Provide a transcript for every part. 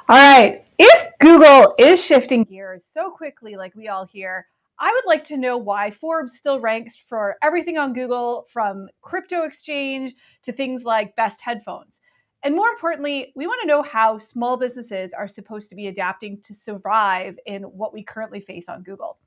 All right. If Google is shifting gears so quickly, like we all hear, I would like to know why Forbes still ranks for everything on Google, from crypto exchange to things like best headphones. And more importantly, we want to know how small businesses are supposed to be adapting to survive in what we currently face on Google.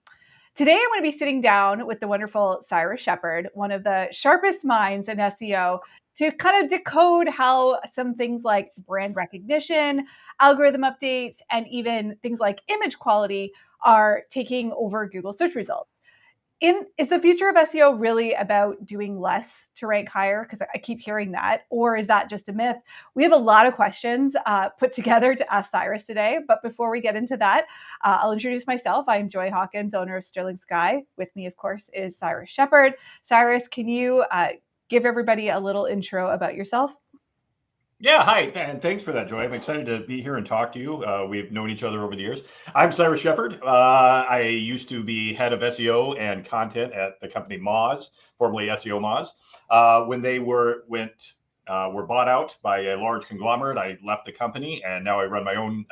Today, I'm going to be sitting down with the wonderful Cyrus Shepard, one of the sharpest minds in SEO, to kind of decode how some things like brand recognition, algorithm updates, and even things like image quality are taking over Google search results. Is the future of SEO really about doing less to rank higher? Because I keep hearing that. Or is that just a myth? We have a lot of questions put together to ask Cyrus today. But before we get into that, I'll introduce myself. I'm Joy Hawkins, owner of Sterling Sky. With me, of course, is Cyrus Shepard. Cyrus, can you give everybody a little intro about yourself? Yeah, hi, and thanks for that, Joy. I'm excited to be here and talk to you. We've known each other over the years. I'm Cyrus Shepard. I used to be head of SEO and content at the company Moz, formerly SEO Moz. When they were bought out by a large conglomerate, I left the company, and now I run my own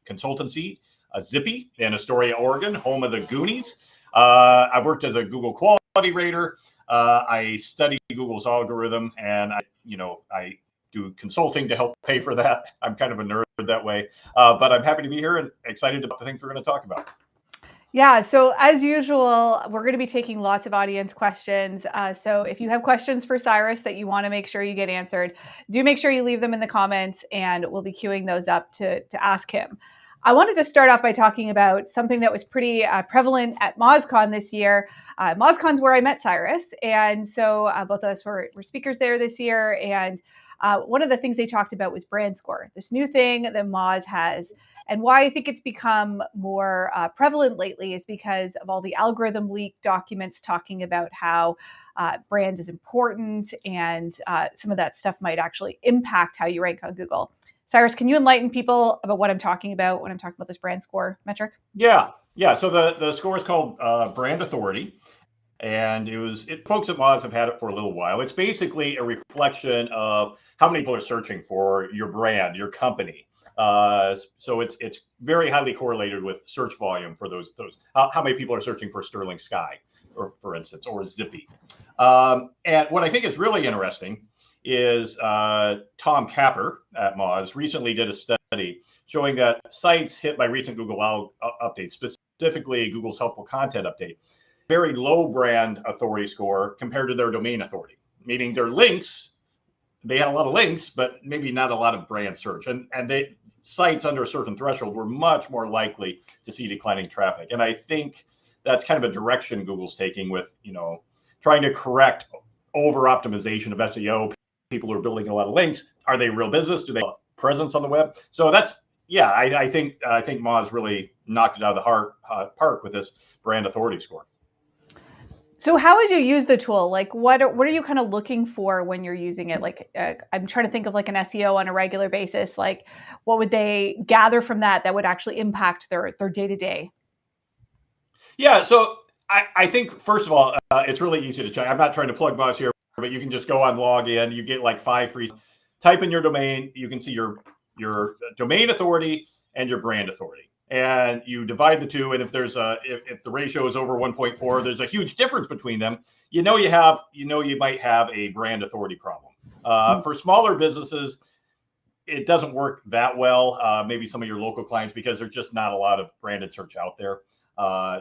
consultancy, Zippy, in Astoria, Oregon, home of the Goonies. I've worked as a Google quality rater. I study Google's algorithm, and I do consulting to help pay for that. I'm kind of a nerd that way, but I'm happy to be here and excited about the things we're going to talk about. Yeah, so as usual, we're going to be taking lots of audience questions. So if you have questions for Cyrus that you want to make sure you get answered, do make sure you leave them in the comments, and we'll be queuing those up to ask him. I wanted to start off by talking about something that was pretty prevalent at MozCon this year. MozCon's where I met Cyrus, and so both of us were speakers there this year, and one of the things they talked about was brand score, this new thing that Moz has. And why I think it's become more prevalent lately is because of all the algorithm leak documents talking about how brand is important, and some of that stuff might actually impact how you rank on Google. Cyrus, can you enlighten people about what I'm talking about when I'm talking about this brand score metric? Yeah. So the score is called brand authority. And folks at Moz have had it for a little while. It's basically a reflection of how many people are searching for your brand, your company. So it's very highly correlated with search volume for those. How many people are searching for Sterling Sky, or for instance, or Zippy. And what I think is really interesting is Tom Capper at Moz recently did a study showing that sites hit by recent Google updates, specifically Google's helpful content update, very low brand authority score compared to their domain authority, meaning their links, they had a lot of links, but maybe not a lot of brand search. And sites under a certain threshold were much more likely to see declining traffic. And I think that's kind of a direction Google's taking with, trying to correct over optimization of SEO. People who are building a lot of links, are they real business? Do they have presence on the web? So I think Moz really knocked it out of the park with this brand authority score. So how would you use the tool? Like, what are you kind of looking for when you're using it? Like, I'm trying to think of like an SEO on a regular basis. Like, what would they gather from that would actually impact their day-to-day? Yeah, so I think, first of all, it's really easy to check. I'm not trying to plug Moz here, but you can just go on, log in. You get like 5 free. Type in your domain. You can see your domain authority and your brand authority, and you divide the two. And if the ratio is over 1.4, there's a huge difference between them. You might have a brand authority problem. For smaller businesses, it doesn't work that well. Maybe some of your local clients, because there's just not a lot of branded search out there.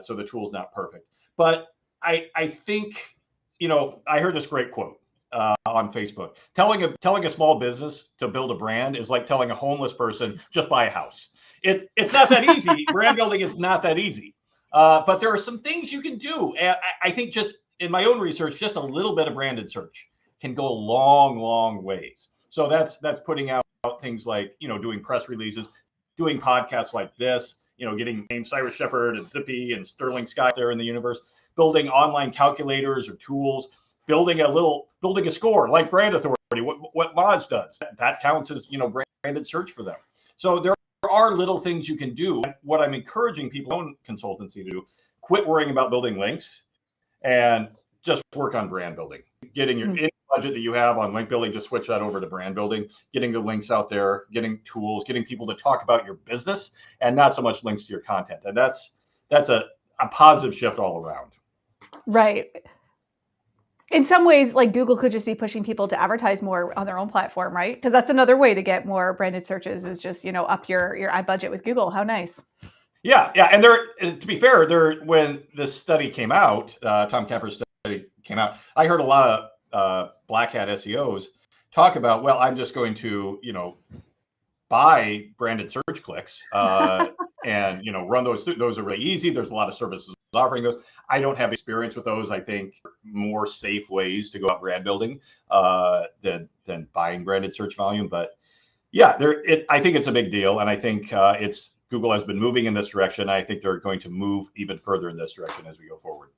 So the tool's not perfect. But I think, I heard this great quote on Facebook. Telling a small business to build a brand is like telling a homeless person just buy a house. It's not that easy. Brand building is not that easy. But there are some things you can do. And I think, just in my own research, just a little bit of branded search can go a long, long ways. So that's putting out things like, doing press releases, doing podcasts like this, getting named Cyrus Shepard and Zippy and Sterling Sky there in the universe, building online calculators or tools, building a score like brand authority, what Moz does. That counts as, branded search for them. So there are little things you can do. What I'm encouraging people in consultancy to do, quit worrying about building links and just work on brand building, getting your budget that you have on link building, just switch that over to brand building, getting the links out there, getting tools, getting people to talk about your business, and not so much links to your content. And that's a positive shift all around. Right. In some ways, like Google could just be pushing people to advertise more on their own platform, right? Because that's another way to get more branded searches is just, up your ad budget with Google. How nice. Yeah. And to be fair, when this study came out, Tom Kemper's study came out, I heard a lot of black hat SEOs talk about, well, I'm just going to, buy branded search clicks and, run those through. Those are really easy. There's a lot of services offering those. I don't have experience with those. I think more safe ways to go about brand building than buying branded search volume. But yeah, I think it's a big deal. And I think Google has been moving in this direction. I think they're going to move even further in this direction as we go forward.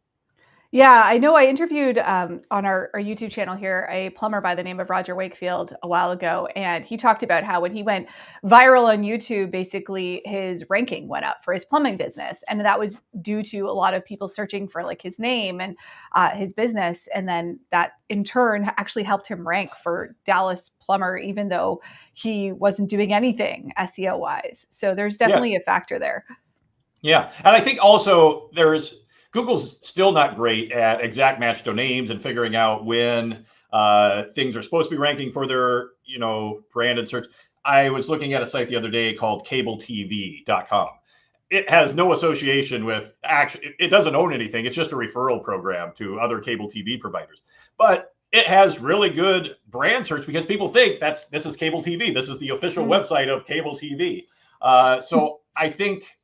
Yeah, I know I interviewed on our YouTube channel here a plumber by the name of Roger Wakefield a while ago, and he talked about how when he went viral on YouTube, basically his ranking went up for his plumbing business, and that was due to a lot of people searching for like his name and his business, and then that in turn actually helped him rank for Dallas plumber, even though he wasn't doing anything SEO wise. So there's definitely a factor there. Yeah, and I think also Google's still not great at exact match domains and figuring out when things are supposed to be ranking for their, branded search. I was looking at a site the other day called cabletv.com. It has no association with it doesn't own anything. It's just a referral program to other cable TV providers. But it has really good brand search because people think this is cable TV. This is the official website of cable TV. So I think,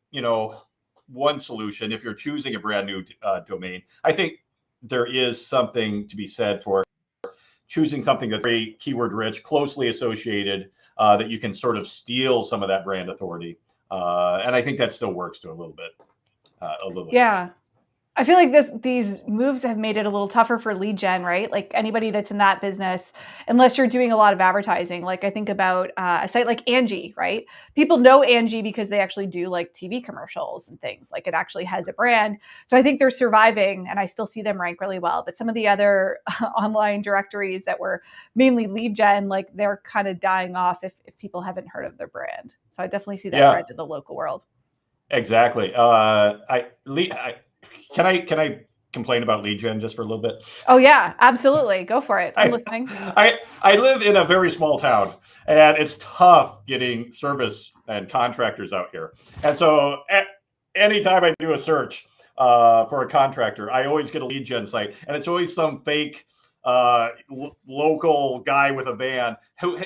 one solution, if you're choosing a brand new domain, I think there is something to be said for choosing something that's very keyword rich, closely associated, that you can sort of steal some of that brand authority. And I think that still works to a little bit. Yeah. I feel like these moves have made it a little tougher for lead gen, right? Like anybody that's in that business, unless you're doing a lot of advertising. Like I think about a site like Angie, right? People know Angie because they actually do like TV commercials and things. Like it actually has a brand. So I think they're surviving, and I still see them rank really well. But some of the other online directories that were mainly lead gen, like they're kind of dying off if people haven't heard of their brand. So I definitely see that trend in the local world. Exactly. Can I complain about lead gen just for a little bit? Oh yeah, absolutely. Go for it. I'm listening. I live in a very small town, and it's tough getting service and contractors out here. And so anytime I do a search for a contractor, I always get a lead gen site, and it's always some fake local guy with a van who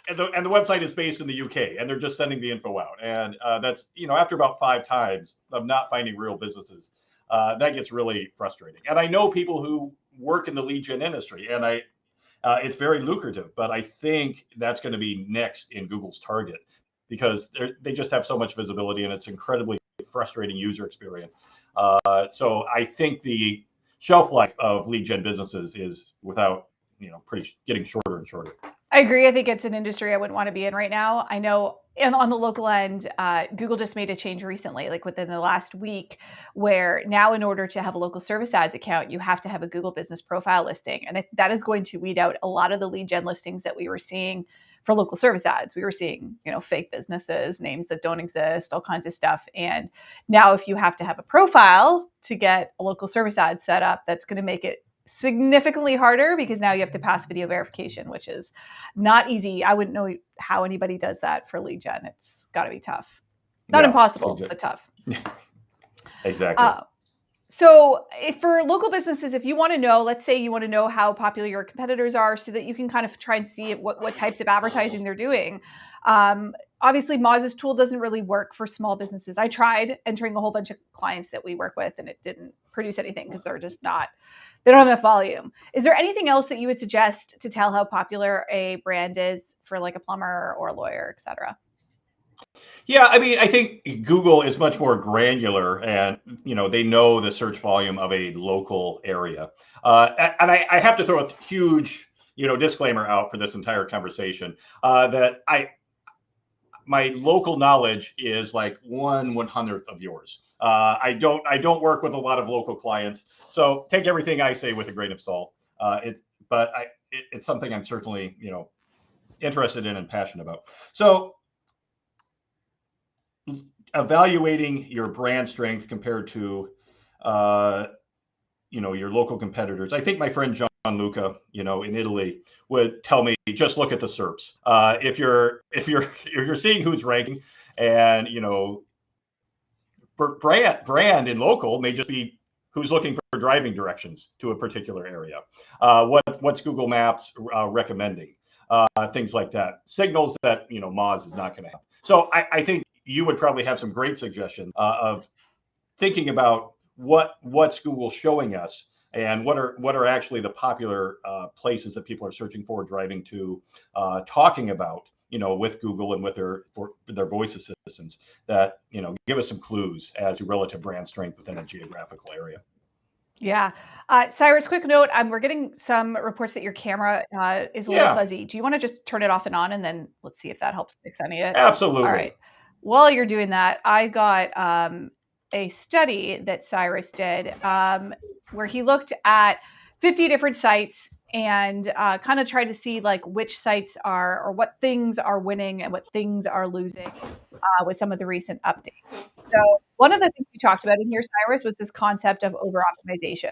and the website is based in the UK, and they're just sending the info out. And that's, after about 5 times of not finding real businesses, that gets really frustrating. And I know people who work in the lead gen industry, and it's very lucrative, but I think that's going to be next in Google's target because they just have so much visibility, and it's incredibly frustrating user experience. So I think the shelf life of lead gen businesses is getting shorter and shorter. I agree. I think it's an industry I wouldn't want to be in right now. I know on the local end, Google just made a change recently, like within the last week, where now in order to have a local service ads account, you have to have a Google business profile listing. And that is going to weed out a lot of the lead gen listings that we were seeing for local service ads. We were seeing, fake businesses, names that don't exist, all kinds of stuff. And now if you have to have a profile to get a local service ad set up, that's going to make it significantly harder because now you have to pass video verification, which is not easy. I wouldn't know how anybody does that for lead gen. It's got to be tough. Not impossible, but tough. Exactly. So for local businesses, if you want to know, let's say you want to know how popular your competitors are so that you can kind of try and see what types of advertising they're doing. Obviously, Moz's tool doesn't really work for small businesses. I tried entering a whole bunch of clients that we work with, and it didn't produce anything because they don't have enough volume. Is there anything else that you would suggest to tell how popular a brand is for like a plumber or a lawyer, et cetera? Yeah, I mean, I think Google is much more granular, and they know the search volume of a local area. And I have to throw a huge disclaimer out for this entire conversation that my local knowledge is like 1/100th of yours. I don't work with a lot of local clients, so take everything I say with a grain of salt. But it's something I'm certainly, interested in and passionate about. So evaluating your brand strength compared to, your local competitors. I think my friend Gianluca, in Italy, would tell me just look at the SERPs. If you're seeing who's ranking, and brand in local may just be who's looking for driving directions to a particular area. What's Google Maps recommending? Things like that. Signals that Moz is not going to have. So I think you would probably have some great suggestions of thinking about what's Google showing us, and what are actually the popular places that people are searching for, driving to, talking about, with Google and with their voice assistants, that give us some clues as to relative brand strength within a geographical area. Yeah. Cyrus, quick note, we're getting some reports that your camera is a little fuzzy. Do you want to just turn it off and on, and then let's see if that helps fix any of it? Absolutely. All right. While you're doing that, I got a study that Cyrus did where he looked at 50 different sites and kind of tried to see like which sites are, or what things are winning and what things are losing with some of the recent updates. So one of the things you talked about in here, Cyrus, was this concept of over-optimization.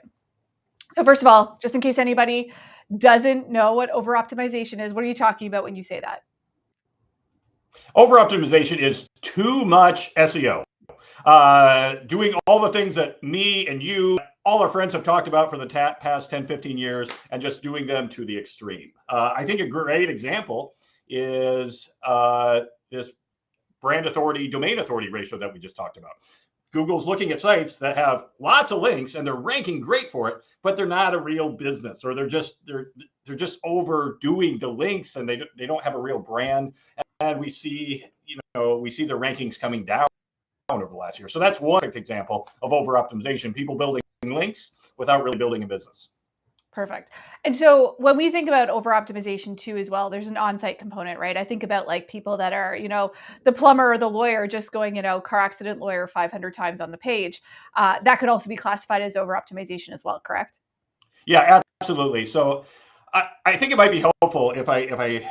So first of all, just in case anybody doesn't know what over-optimization is, what are you talking about when you say that? Over-optimization is too much SEO. Doing all the things that me and you, all our friends have talked about for the past 10, 15 years, and just doing them to the extreme. I think a great example is this brand authority, domain authority ratio that we just talked about. Google's looking at sites that have lots of links and they're ranking great for it, but they're not a real business, or they're just overdoing the links, and they don't have a real brand. And we see the rankings coming down over the last year. So that's one example of over-optimization, people building links without really building a business. Perfect. And so when we think about over-optimization too, as well, there's an on-site component, right? I think about like people that are, the plumber or the lawyer just going, car accident lawyer 500 times on the page. That could also be classified as over-optimization as well, correct? Yeah, absolutely. So I think it might be helpful if I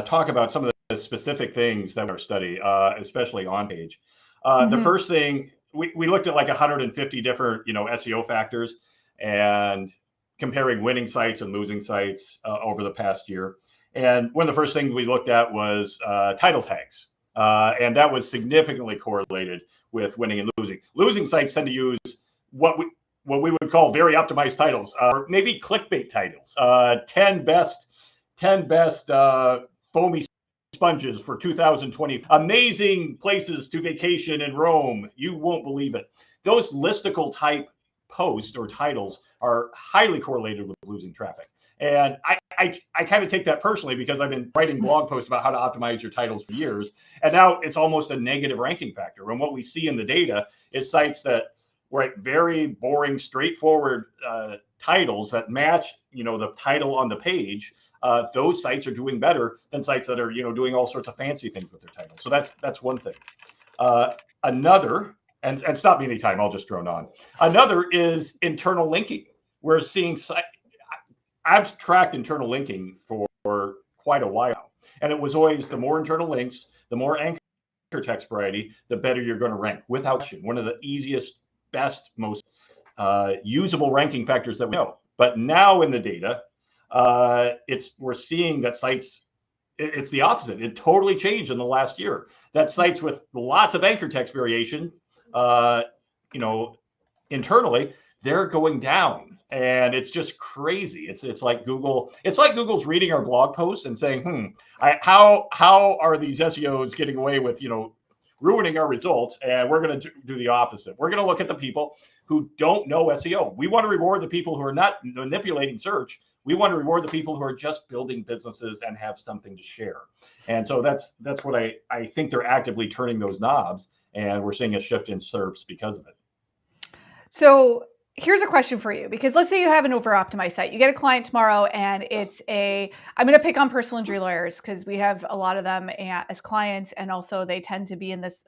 talk about some of the specific things that we study, especially on page. The first thing, we looked at like 150 different, SEO factors, and comparing winning sites and losing sites over the past year. And one of the first things we looked at was title tags. And that was significantly correlated with winning and losing. Losing sites tend to use what we would call very optimized titles, or maybe clickbait titles. 10 best foamy sponges for 2020. Amazing places to vacation in Rome. You won't believe it. Those listicle type posts or titles are highly correlated with losing traffic. And I kind of take that personally, because I've been writing blog posts about how to optimize your titles for years. And now it's almost a negative ranking factor. And what we see in the data is sites that write very boring, straightforward titles that match, the title on the page. Those sites are doing better than sites that are, doing all sorts of fancy things with their titles. So that's one thing. Another, and stop me anytime, I'll just drone on. Another is internal linking. We're seeing I've tracked internal linking for quite a while, and it was always the more internal links, the more anchor text variety, the better you're going to rank, without question. One of the easiest, best, most usable ranking factors that we know. But now in the data, we're seeing that sites, it's the opposite. It totally changed in the last year. That sites with lots of anchor text variation, internally, they're going down. And it's just crazy. It's like Google's reading our blog posts and saying, how are these SEOs getting away with, ruining our results? And we're going to do the opposite. We're going to look at the people who don't know SEO. We want to reward the people who are not manipulating search. We want to reward the people who are just building businesses and have something to share. And so that's what I think they're actively turning those knobs, and we're seeing a shift in SERPs because of it. So here's a question for you, because let's say you have an over-optimized site. You get a client tomorrow and I'm going to pick on personal injury lawyers because we have a lot of them as clients, and also they tend to be in this,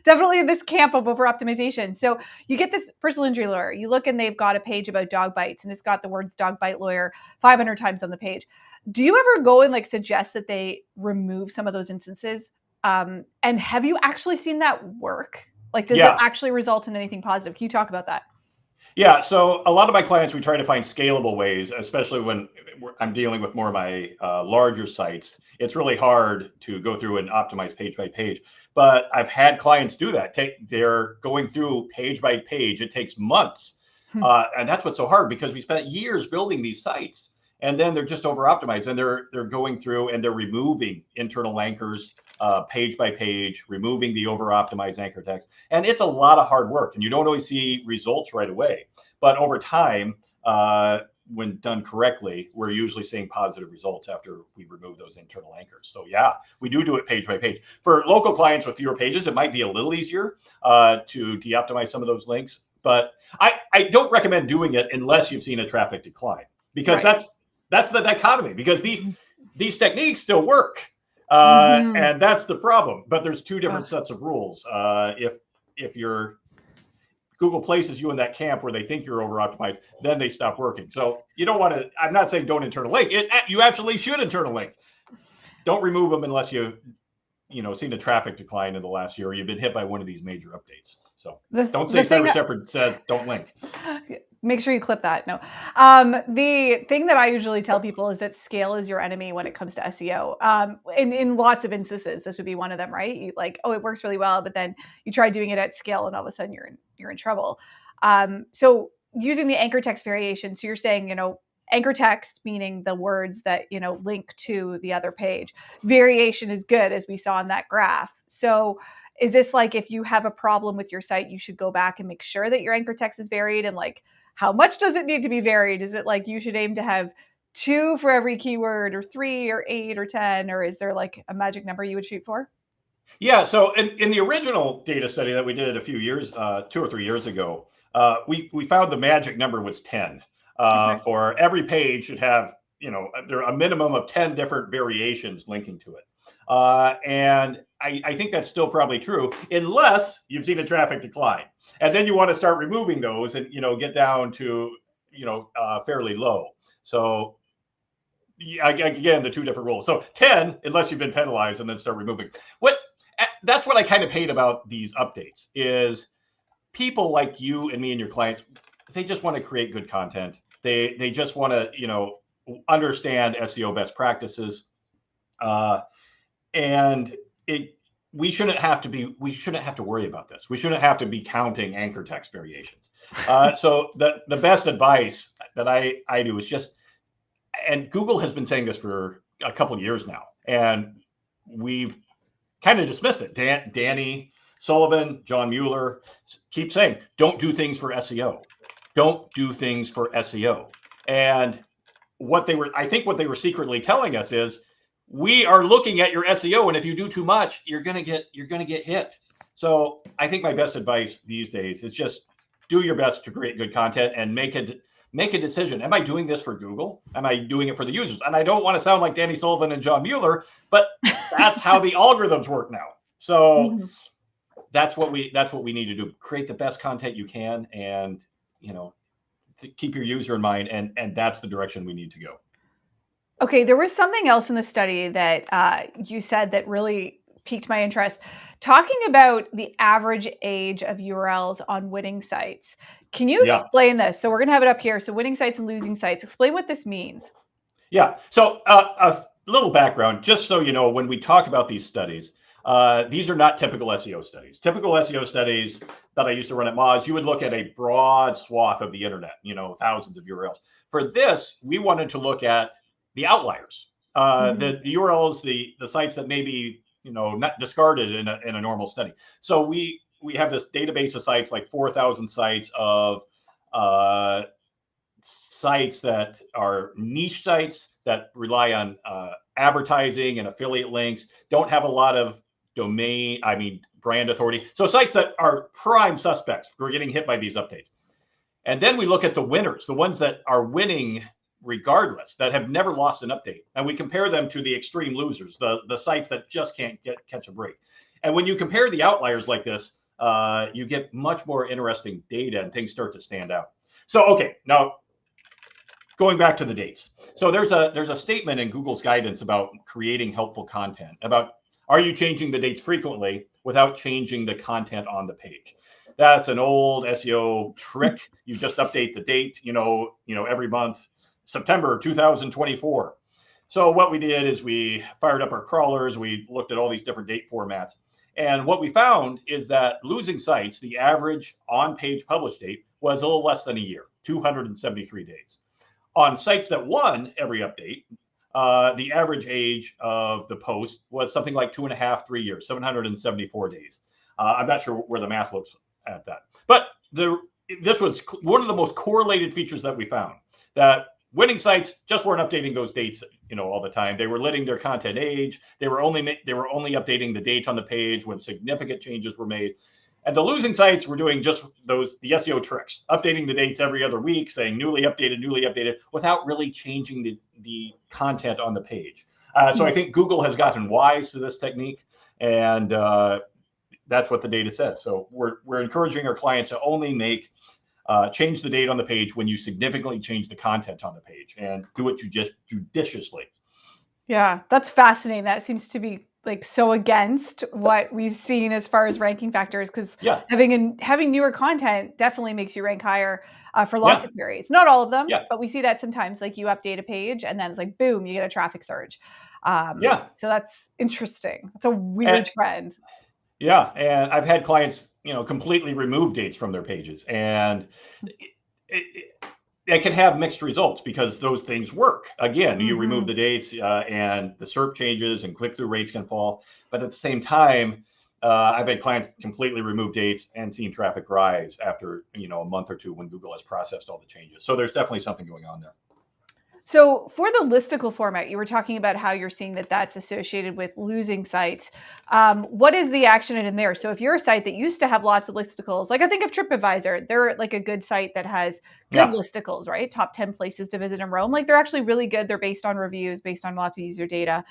definitely in this camp of over-optimization. So you get this personal injury lawyer, you look and they've got a page about dog bites and it's got the words dog bite lawyer 500 times on the page. Do you ever go and suggest that they remove some of those instances? And have you actually seen that work? Does it actually result in anything positive? Can you talk about that? Yeah, so a lot of my clients, we try to find scalable ways, especially when I'm dealing with more of my larger sites. It's really hard to go through and optimize page by page. But I've had clients do that. They're going through page by page. It takes months. And that's what's so hard, because we spent years building these sites, and then they're just over optimized, and they're going through and they're removing internal anchors page by page, removing the over optimized anchor text. And it's a lot of hard work, and you don't always see results right away. But over time, when done correctly, we're usually seeing positive results after we remove those internal anchors. So yeah, we do it page by page. For local clients with fewer pages, it might be a little easier to de-optimize some of those links. But I don't recommend doing it unless you've seen a traffic decline, because that's the dichotomy, because these techniques still work. And that's the problem. But there's two different sets of rules. If your Google places you in that camp where they think you're over optimized, then they stop working. So you don't want to. I'm not saying don't internal link. You absolutely should internal link. Don't remove them unless you've seen a traffic decline in the last year, or you've been hit by one of these major updates. So don't say Cyrus Shepard said don't link. Make sure you clip that. No. The thing that I usually tell people is that scale is your enemy when it comes to SEO. In lots of instances, this would be one of them, right? You it works really well, but then you try doing it at scale and all of a sudden you're in trouble. So using the anchor text variation, so you're saying, anchor text, meaning the words that, link to the other page. Variation is good, as we saw in that graph. So is this if you have a problem with your site, you should go back and make sure that your anchor text is varied? And how much does it need to be varied? Is it you should aim to have 2 for every keyword, or 3 or 8 or 10, or is there a magic number you would shoot for? Yeah, so in the original data study that we did a few years, 2 or 3 years ago, we found the magic number was 10. For every page should have, there a minimum of 10 different variations linking to it. And I think that's still probably true, unless you've seen a traffic decline. And then you want to start removing those and, get down to, fairly low. So again, the two different rules. So 10, unless you've been penalized, and then start removing. That's what I kind of hate about these updates, is people like you and me and your clients, they just want to create good content. They just want to, understand SEO best practices. And we shouldn't have to worry about this. We shouldn't have to be counting anchor text variations. So the best advice that I do is just, and Google has been saying this for a couple of years now, and we've kind of dismissed it. Danny Sullivan, John Mueller keep saying, don't do things for SEO. Don't do things for SEO. And I think what they were secretly telling us is, we are looking at your SEO, and if you do too much, you're gonna get hit. So I think my best advice these days is just do your best to create good content and make a decision. Am I doing this for Google? Am I doing it for the users? And I don't want to sound like Danny Sullivan and John Mueller, but that's how the algorithms work now. So that's what we need to do. Create the best content you can, and to keep your user in mind, and that's the direction we need to go. Okay, there was something else in the study that you said that really piqued my interest, talking about the average age of URLs on winning sites. Can you explain this? So we're going to have it up here. So winning sites and losing sites. Explain what this means. Yeah. So a little background, just so you know, when we talk about these studies, these are not typical SEO studies. Typical SEO studies that I used to run at Moz, you would look at a broad swath of the internet, thousands of URLs. For this, we wanted to look at the outliers, the URLs, the sites that maybe not discarded in a normal study. So we have this database of sites, like 4,000 sites of sites that are niche sites that rely on advertising and affiliate links, don't have a lot of brand authority. So sites that are prime suspects for getting hit by these updates. And then we look at the winners, the ones that are winning regardless, that have never lost an update. And we compare them to the extreme losers, the sites that just can't catch a break. And when you compare the outliers like this, you get much more interesting data and things start to stand out. So, okay, now going back to the dates. So there's a statement in Google's guidance about creating helpful content, about are you changing the dates frequently without changing the content on the page? That's an old SEO trick. You just update the date, every month, September 2024. So what we did is we fired up our crawlers. We looked at all these different date formats. And what we found is that losing sites, the average on-page publish date was a little less than a year, 273 days. On sites that won every update, the average age of the post was something like 2.5, 3 years, 774 days. I'm not sure where the math looks at that. But this was one of the most correlated features that we found, that winning sites just weren't updating those dates, all the time. They were letting their content age. They were only updating the date on the page when significant changes were made. And the losing sites were doing just the SEO tricks, updating the dates every other week, saying newly updated, without really changing the content on the page. So I think Google has gotten wise to this technique, and that's what the data says. So we're encouraging our clients to only change the date on the page when you significantly change the content on the page, and do it judiciously. Yeah, that's fascinating. That seems to be like so against what we've seen as far as ranking factors, because having newer content definitely makes you rank higher for lots of queries. Not all of them, but we see that sometimes. Like you update a page and then it's like boom, you get a traffic surge. So that's interesting. It's a weird trend. Yeah, and I've had clients, completely remove dates from their pages, and it can have mixed results because those things work. Again, you remove the dates and the SERP changes and click-through rates can fall. But at the same time, I've had clients completely remove dates and seen traffic rise after, a month or two when Google has processed all the changes. So there's definitely something going on there. So for the listicle format, you were talking about how you're seeing that that's associated with losing sites. What is the action in there? So if you're a site that used to have lots of listicles, like I think of TripAdvisor, they're like a good site that has good listicles, right? Top 10 places to visit in Rome. Like they're actually really good. They're based on reviews, based on lots of user data.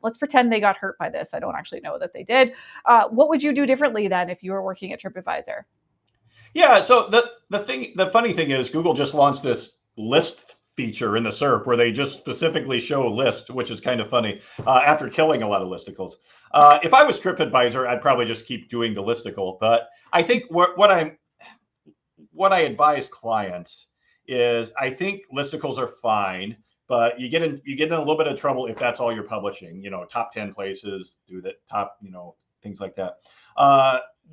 Let's pretend they got hurt by this. I don't actually know that they did. What would you do differently then if you were working at TripAdvisor? Yeah, so the funny thing is Google just launched this list feature in the SERP where they just specifically show list, which is kind of funny, after killing a lot of listicles. If I was TripAdvisor, I'd probably just keep doing the listicle. But I think what I advise clients is I think listicles are fine, but you get in a little bit of trouble if that's all you're publishing. Top 10 places, do that, top, things like that.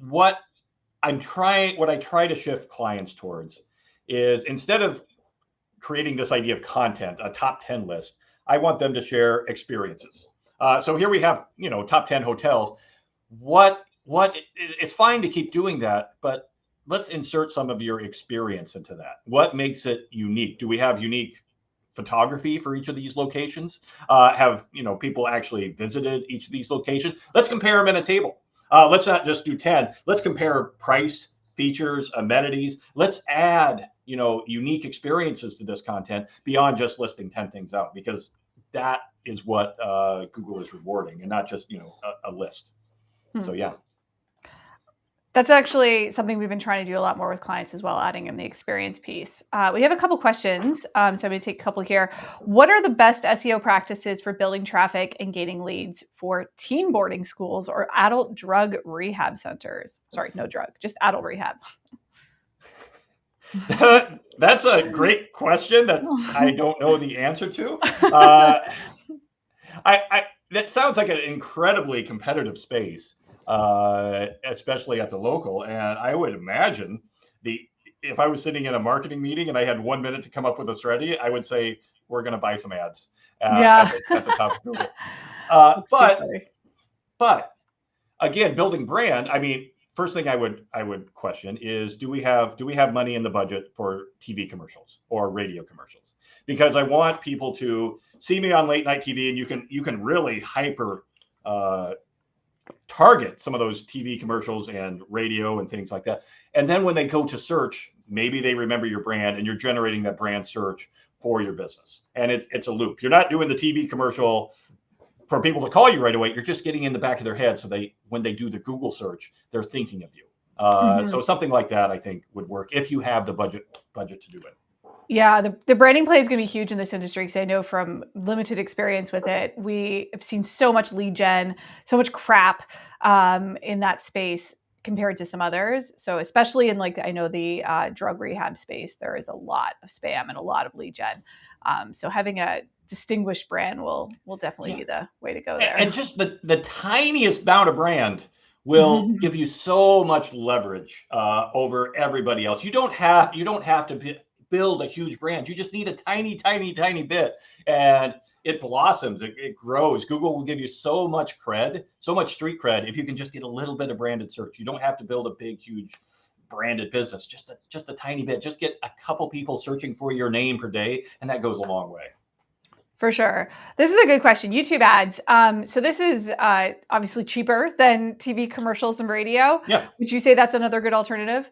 What I try to shift clients towards is, instead of creating this idea of content, a top 10 list, I want them to share experiences. So here we have, top 10 hotels. It's fine to keep doing that, but let's insert some of your experience into that. What makes it unique? Do we have unique photography for each of these locations? Have people actually visited each of these locations? Let's compare them in a table. Let's not just do 10. Let's compare price, features, amenities. Let's add unique experiences to this content beyond just listing 10 things out, because that is what Google is rewarding, and not just a list. So yeah. That's actually something we've been trying to do a lot more with clients as well, adding in the experience piece. We have a couple questions, so I'm going to take a couple here. What are the best SEO practices for building traffic and gaining leads for teen boarding schools or adult drug rehab centers? Sorry, no drug, just adult rehab. That's a great question that I don't know the answer to. That sounds like an incredibly competitive space, especially at the local. And I would imagine if I was sitting in a marketing meeting and I had 1 minute to come up with a strategy, I would say we're going to buy some ads at the top of Google. But again, building brand. I mean, first thing I would question is, do we have money in the budget for TV commercials or radio commercials? Because I want people to see me on late night TV, and you can really hyper target target some of those TV commercials and radio and things like that. And then when they go to search, maybe they remember your brand and you're generating that brand search for your business. And it's a loop. You're not doing the TV commercial for people to call you right away. You're just getting in the back of their head. So when they do the Google search, they're thinking of you. So something like that, I think, would work if you have the budget to do it. Yeah, the branding play is going to be huge in this industry because I know from limited experience with it, we have seen so much lead gen, so much crap in that space compared to some others. So especially in like, I know the drug rehab space, there is a lot of spam and a lot of lead gen. So having a distinguished brand will definitely be the way to go there. And just the tiniest amount of brand will give you so much leverage over everybody else. You don't have to build a huge brand. You just need a tiny bit, and it blossoms. It grows. Google will give you so much cred, so much street cred, if you can just get a little bit of branded search. You don't have to build a big, huge branded business. Just a tiny bit. Just get a couple people searching for your name per day, and that goes a long way. For sure. This is a good question. YouTube ads. So this is obviously cheaper than TV commercials and radio. Yeah. Would you say that's another good alternative?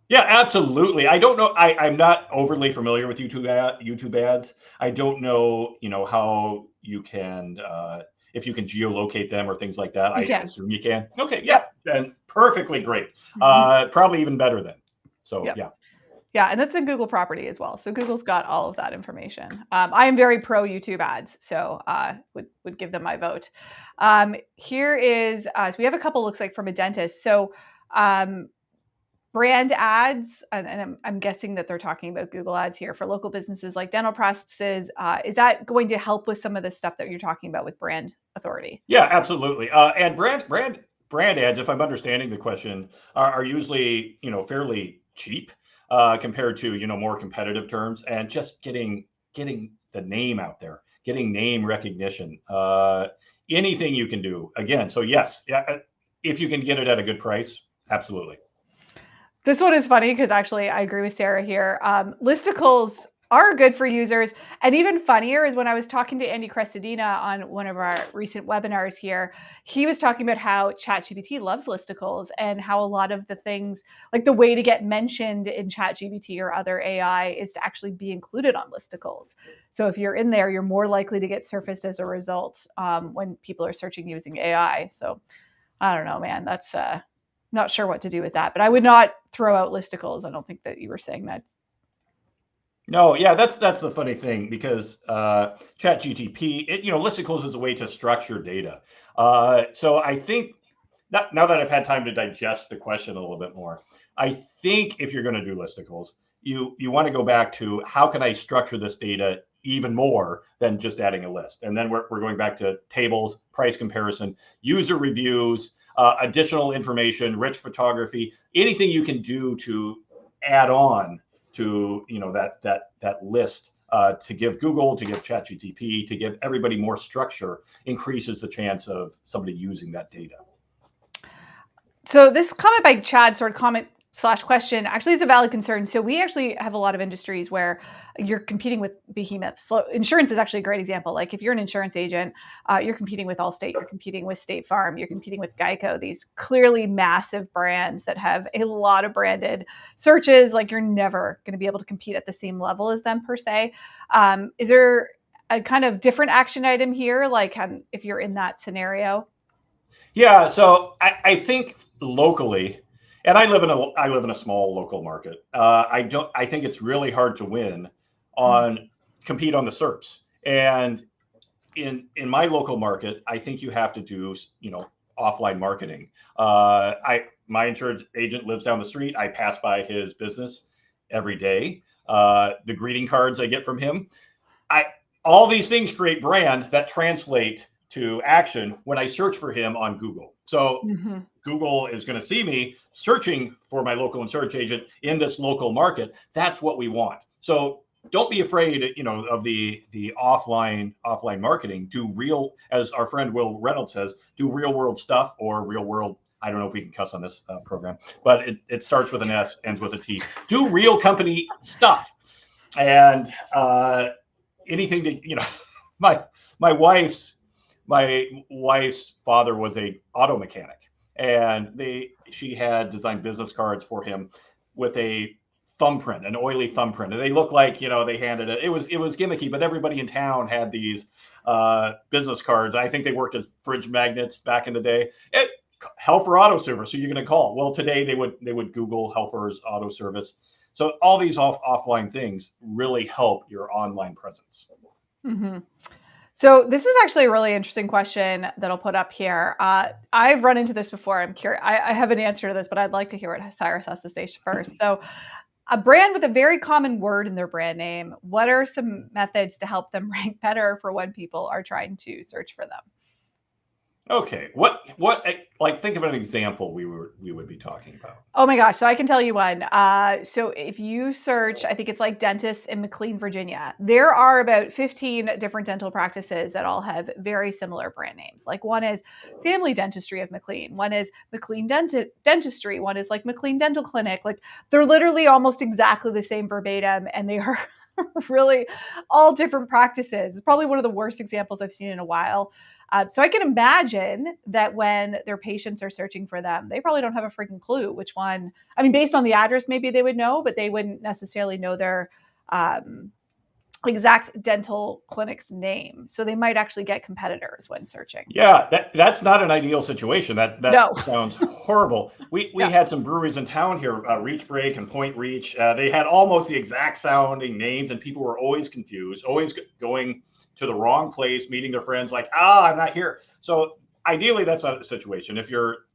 Yeah, absolutely. I don't know. I'm not overly familiar with YouTube ads. I don't know, how you can, if you can geolocate them or things like that. I assume you can. Okay. Yeah. Then perfectly great. Probably even better then. So yeah. Yeah, and it's a Google property as well. So Google's got all of that information. I am very pro YouTube ads, so would give them my vote. Here is, so we have a couple, looks like, from a dentist. So brand ads, and I'm guessing that they're talking about Google ads here for local businesses like dental practices. Is that going to help with some of the stuff that you're talking about with brand authority? Yeah, absolutely. And brand ads, if I'm understanding the question, are usually, fairly cheap. Compared to more competitive terms, and just getting the name out there, getting name recognition, anything you can do. Again, so yes, if you can get it at a good price, absolutely. This one is funny because actually I agree with Sarah here. Listicles are good for users, and even funnier is when I was talking to Andy Crestodina on one of our recent webinars here, he was talking about how ChatGPT loves listicles and how a lot of the things, like the way to get mentioned in ChatGPT or other AI, is to actually be included on listicles. So if you're in there, you're more likely to get surfaced as a result when people are searching using AI. So I don't know, man, that's not sure what to do with that, but I would not throw out listicles. I don't think that you were saying that. No, yeah, that's the funny thing, because ChatGPT, listicles is a way to structure data. So I think now that I've had time to digest the question a little bit more, I think if you're going to do listicles, you want to go back to how can I structure this data even more than just adding a list. And then we're going back to tables, price comparison, user reviews, additional information, rich photography, anything you can do to add on to that list, to give Google, to give ChatGPT, to give everybody more structure, increases the chance of somebody using that data. So this comment by Chad, sort of comment / question, actually is a valid concern. So we actually have a lot of industries where you're competing with behemoths. So insurance is actually a great example. Like if you're an insurance agent, you're competing with Allstate, you're competing with State Farm, you're competing with Geico, these clearly massive brands that have a lot of branded searches. Like you're never going to be able to compete at the same level as them per se. Is there a kind of different action item here, like if you're in that scenario? Yeah, so I think locally, and I live in a small local market. I think it's really hard to win compete on the SERPs. And in my local market, I think you have to do offline marketing. My insurance agent lives down the street. I pass by his business every day. The greeting cards I get from him, all these things create brand that translate to action when I search for him on Google. So Google is going to see me searching for my local insurance agent in this local market. That's what we want. So don't be afraid, of the offline marketing. Do real, as our friend Will Reynolds says, do real world stuff, or real world. I don't know if we can cuss on this program, but it starts with an S, ends with a T. Do real company stuff, and anything to, my wife's my wife's father was a auto mechanic, and she had designed business cards for him with a thumbprint, an oily thumbprint, and they looked like, they handed it. It was gimmicky, but everybody in town had these business cards. I think they worked as fridge magnets back in the day. Helfer Auto Service. So you're going to call. Well, today they would Google Helfer's Auto Service. So all these offline things really help your online presence. Mm-hmm. So this is actually a really interesting question that I'll put up here. I've run into this before. I'm curious. I have an answer to this, but I'd like to hear what Cyrus has to say first. So a brand with a very common word in their brand name, what are some methods to help them rank better for when people are trying to search for them? Okay. What like, think of an example we would be talking about. Oh my gosh. So I can tell you one. So if you search, I think it's like dentists in McLean, Virginia, there are about 15 different dental practices that all have very similar brand names. Like one is Family Dentistry of McLean. One is McLean Dentistry. One is like McLean Dental Clinic. Like they're literally almost exactly the same verbatim, and they are really all different practices. It's probably one of the worst examples I've seen in a while. So I can imagine that when their patients are searching for them, they probably don't have a freaking clue which one. I mean, based on the address, maybe they would know, but they wouldn't necessarily know their exact dental clinic's name. So they might actually get competitors when searching. Yeah, that's not an ideal situation. That No. sounds horrible. We had some breweries in town here, Reach Break and Point Reach. They had almost the exact sounding names, and people were always confused, always going to the wrong place, meeting their friends like, I'm not here. So ideally, that's not the situation. If you're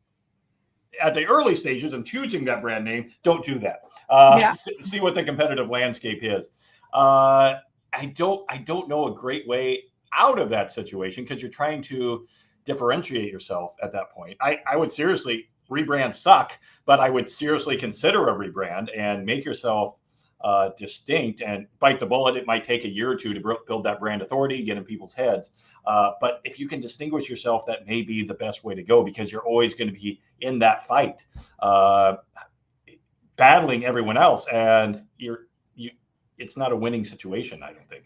at the early stages and choosing that brand name, don't do that. See what the competitive landscape is. I don't know a great way out of that situation, because you're trying to differentiate yourself at that point. I would seriously, rebrands suck, but I would seriously consider a rebrand and make yourself distinct and bite the bullet. It might take a year or two to build that brand authority, get in people's heads. But if you can distinguish yourself, that may be the best way to go, because you're always going to be in that fight, battling everyone else, and it's not a winning situation, I don't think.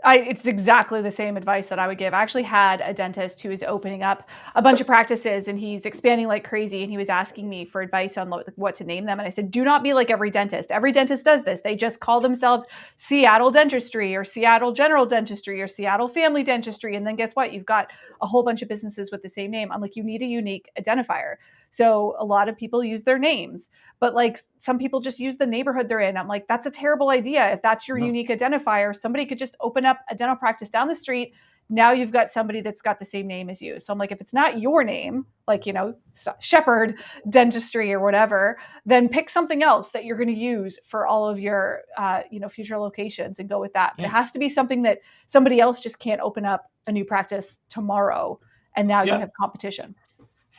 It's exactly the same advice that I would give. I actually had a dentist who is opening up a bunch of practices, and he's expanding like crazy. And he was asking me for advice on what to name them. And I said, do not be like every dentist. Every dentist does this. They just call themselves Seattle Dentistry or Seattle General Dentistry or Seattle Family Dentistry. And then guess what? You've got a whole bunch of businesses with the same name. I'm like, you need a unique identifier. So a lot of people use their names, but like some people just use the neighborhood they're in. I'm like, that's a terrible idea. If that's your unique identifier, somebody could just open up a dental practice down the street. Now you've got somebody that's got the same name as you. So I'm like, if it's not your name, like, Shepard Dentistry or whatever, then pick something else that you're going to use for all of your, future locations and go with that. But it has to be something that somebody else just can't open up a new practice tomorrow. And now you have competition.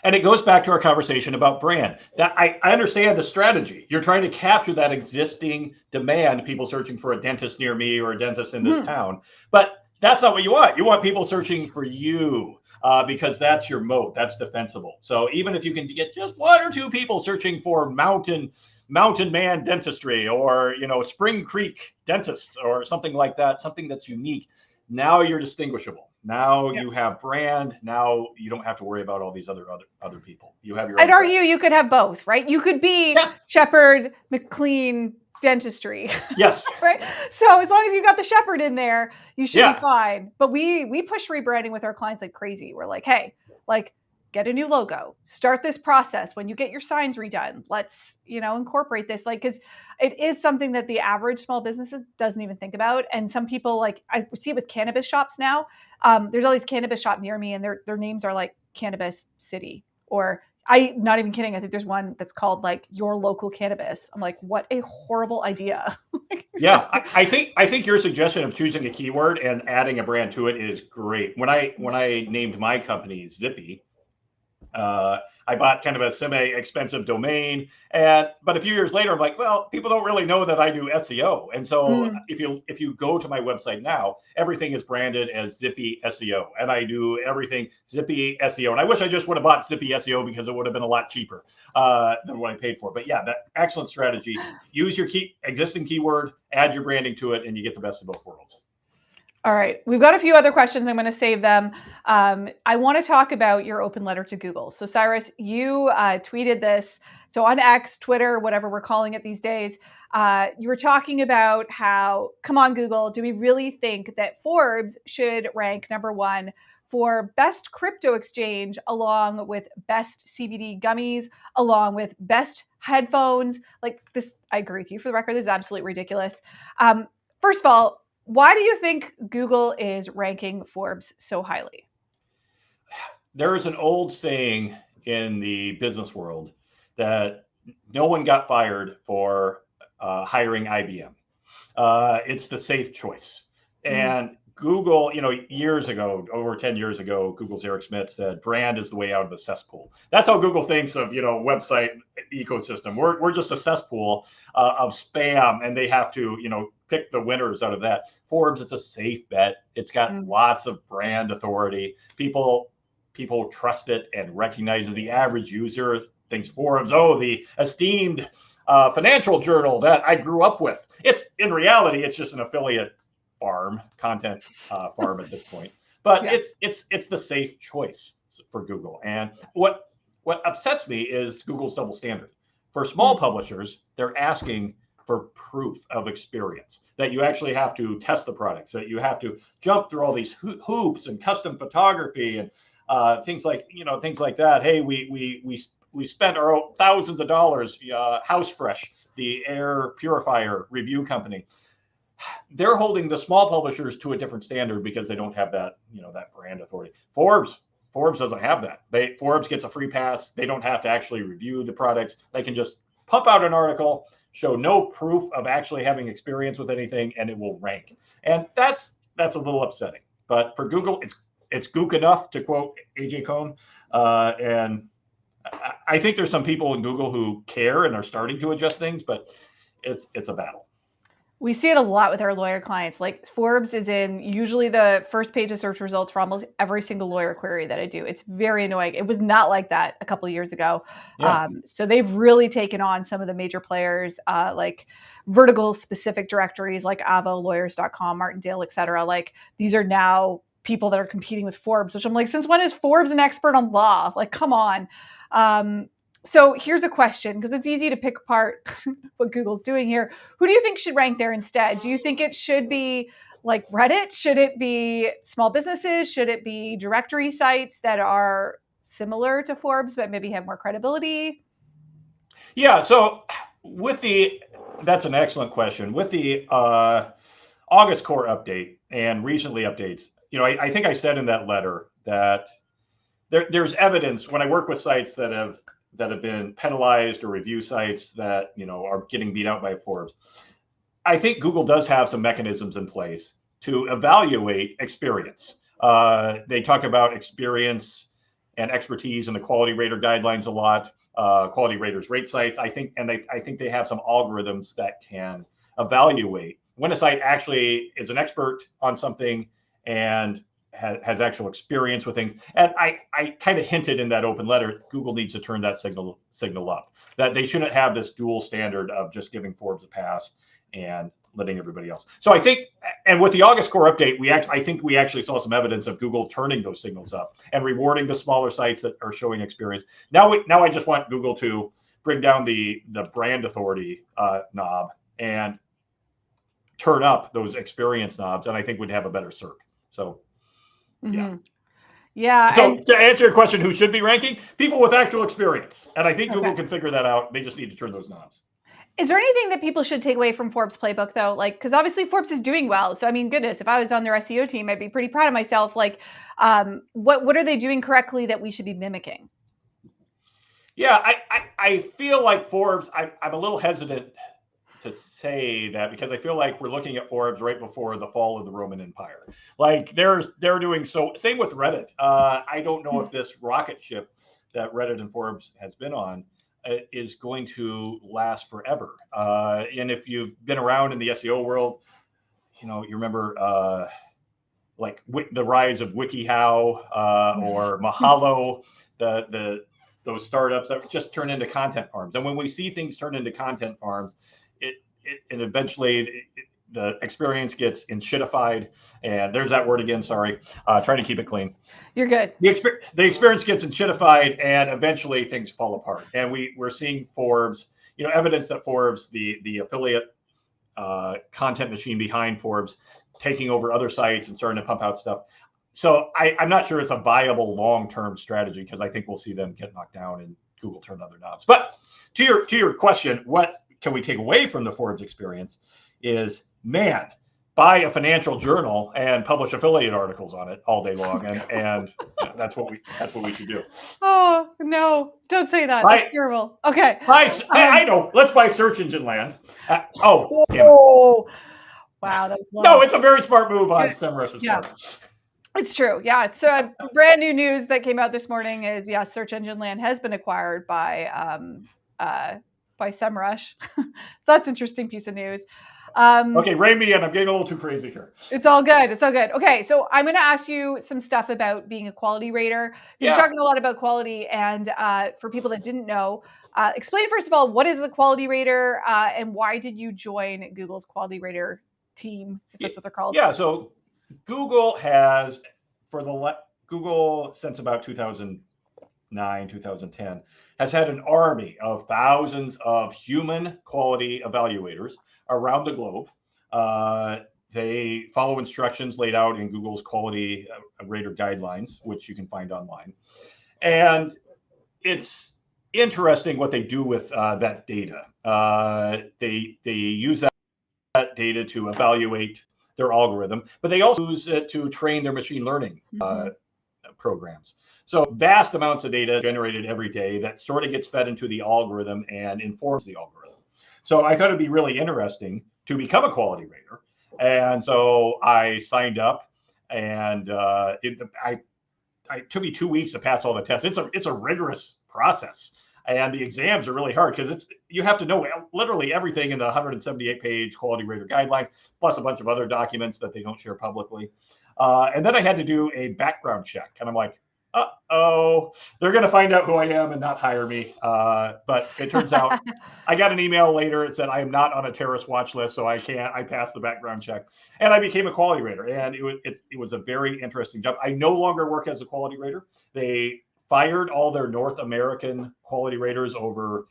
And it goes back to our conversation about brand. That I understand the strategy. You're trying to capture that existing demand, people searching for a dentist near me or a dentist in this town. But that's not what you want. You want people searching for you, because that's your moat. That's defensible. So even if you can get just one or two people searching for Mountain Man Dentistry or Spring Creek Dentists or something like that, something that's unique, now you're distinguishable. Now you have brand. Now you don't have to worry about all these other people. You have your. I'd argue you could have both, right? You could be Shepard McLean Dentistry. Yes. Right. So as long as you got the Shepard in there, you should be fine. But we push rebranding with our clients like crazy. We're like, hey, get a new logo, start this process. When you get your signs redone, let's, incorporate this, because it is something that the average small businesses doesn't even think about. And some people, I see it with cannabis shops now. There's all these cannabis shop near me, and their names are like Cannabis City, or not even kidding. I think there's one that's called Your Local Cannabis. I'm like, what a horrible idea. Yeah, I think your suggestion of choosing a keyword and adding a brand to it is great. When I named my company Zippy, I bought kind of a semi-expensive domain, but a few years later, I'm like, well, people don't really know that I do SEO, and so if you go to my website now, everything is branded as Zippy SEO, and I do everything Zippy SEO. And I wish I just would have bought Zippy SEO, because it would have been a lot cheaper than what I paid for. But yeah, that excellent strategy. Use your existing keyword, add your branding to it, and you get the best of both worlds. All right, we've got a few other questions. I'm going to save them. I want to talk about your open letter to Google. So Cyrus, you tweeted this. So on X, Twitter, whatever we're calling it these days, you were talking about how, come on, Google, do we really think that Forbes should rank #1 for best crypto exchange, along with best CBD gummies, along with best headphones? Like this, I agree with you. For the record, this is absolutely ridiculous. First of all, why do you think Google is ranking Forbes so highly? There is an old saying in the business world that no one got fired for hiring IBM. It's the safe choice. And Google, years ago, over 10 years ago, Google's Eric Schmidt said, brand is the way out of the cesspool. That's how Google thinks of, website ecosystem. We're just a cesspool of spam, and they have to, pick the winners out of that. Forbes, it's a safe bet. It's got lots of brand authority. People trust it and recognize the average user thinks Forbes, the esteemed financial journal that I grew up with. It's in reality, it's just an affiliate content farm at this point. But yeah, it's the safe choice for Google. And what upsets me is Google's double standard. For small publishers, they're asking for proof of experience, that you actually have to test the products, that you have to jump through all these hoops and custom photography and things like that. Hey, we spent our thousands of dollars. House Fresh, the air purifier review company, they're holding the small publishers to a different standard because they don't have that that brand authority. Forbes doesn't have that. Forbes gets a free pass. They don't have to actually review the products. They can just pump out an article, show no proof of actually having experience with anything, and it will rank. And that's a little upsetting. But for Google, it's gook enough, to quote AJ Cohn. And I think there's some people in Google who care and are starting to adjust things, but it's a battle. We see it a lot with our lawyer clients. Like Forbes is in usually the first page of search results for almost every single lawyer query that I do. It's very annoying. It was not like that a couple of years ago. Yeah. So they've really taken on some of the major players, like vertical specific directories like Avo, lawyers.com, Martindale, et cetera. Like these are now people that are competing with Forbes, which I'm like, since when is Forbes an expert on law? Like, come on. So here's a question, because it's easy to pick apart what Google's doing here. Who do you think should rank there instead? Do you think it should be like Reddit? Should it be small businesses? Should it be directory sites that are similar to Forbes but maybe have more credibility? Yeah, so that's an excellent question. With the August core update and recently updates, I think I said in that letter that there's evidence when I work with sites that have been penalized, or review sites that are getting beat out by Forbes. I think Google does have some mechanisms in place to evaluate experience. They talk about experience and expertise in the quality rater guidelines a lot. Quality raters rate sites. I think they have some algorithms that can evaluate when a site actually is an expert on something and has actual experience with things. And I kind of hinted in that open letter, Google needs to turn that signal up, that they shouldn't have this dual standard of just giving Forbes a pass and letting everybody else. So I think, and with the August core update, I think we actually saw some evidence of Google turning those signals up and rewarding the smaller sites that are showing experience. Now I just want Google to bring down the brand authority knob and turn up those experience knobs, and I think we'd have a better SERP. So yeah. Yeah. So to answer your question, who should be ranking? People with actual experience. And I think Google can figure that out. They just need to turn those knobs. Is there anything that people should take away from Forbes playbook though? Like, because obviously Forbes is doing well. So I mean, goodness, if I was on their SEO team, I'd be pretty proud of myself. Like, what are they doing correctly that we should be mimicking? Yeah, I feel like Forbes, I'm a little hesitant to say that, because I feel like we're looking at Forbes right before the fall of the Roman Empire. Like they're doing so. Same with Reddit. I don't know if this rocket ship that Reddit and Forbes has been on is going to last forever. And if you've been around in the SEO world, you remember like the rise of WikiHow or Mahalo, those startups that just turn into content farms. And when we see things turn into content farms, and eventually the experience gets enshittified, and there's that word again. Sorry, trying to keep it clean. You're good. The experience gets enshittified, and eventually things fall apart. And we're seeing Forbes, evidence that Forbes, the affiliate content machine behind Forbes, taking over other sites and starting to pump out stuff. So I'm not sure it's a viable long-term strategy, because I think we'll see them get knocked down and Google turn other knobs. But to your question, what can we take away from the Forbes experience is, man, buy a financial journal and publish affiliate articles on it all day long, and that's what we should do. Oh no, don't say that. That's terrible. Okay. I know. Let's buy search engine land. Damn it. Wow, that was long. No, it's a very smart move on Semrush's part. It's true. Yeah. So brand new news that came out this morning is, search engine land has been acquired by Semrush. So that's an interesting piece of news. Okay, rein me in. I'm getting a little too crazy here. It's all good. It's all good. Okay, so I'm going to ask you some stuff about being a quality rater. You're talking a lot about quality, and for people that didn't know, explain first of all, what is the quality rater, and why did you join Google's quality rater team, if that's what they're called? Yeah, so Google has, Google since about 2009, 2010, has had an army of thousands of human quality evaluators around the globe. They follow instructions laid out in Google's quality rater guidelines, which you can find online. And it's interesting what they do with that data. They use that data to evaluate their algorithm, but they also use it to train their machine learning programs. So vast amounts of data generated every day that sort of gets fed into the algorithm and informs the algorithm. So I thought it'd be really interesting to become a quality rater. And so I signed up, and it took me 2 weeks to pass all the tests. It's a rigorous process, and the exams are really hard, because you have to know literally everything in the 178-page quality rater guidelines, plus a bunch of other documents that they don't share publicly. And then I had to do a background check, and I'm like, uh-oh, they're going to find out who I am and not hire me. But it turns out I got an email later. It said I am not on a terrorist watch list, so I passed the background check, and I became a quality rater. And it was a very interesting job. I no longer work as a quality rater. They fired all their North American quality raters over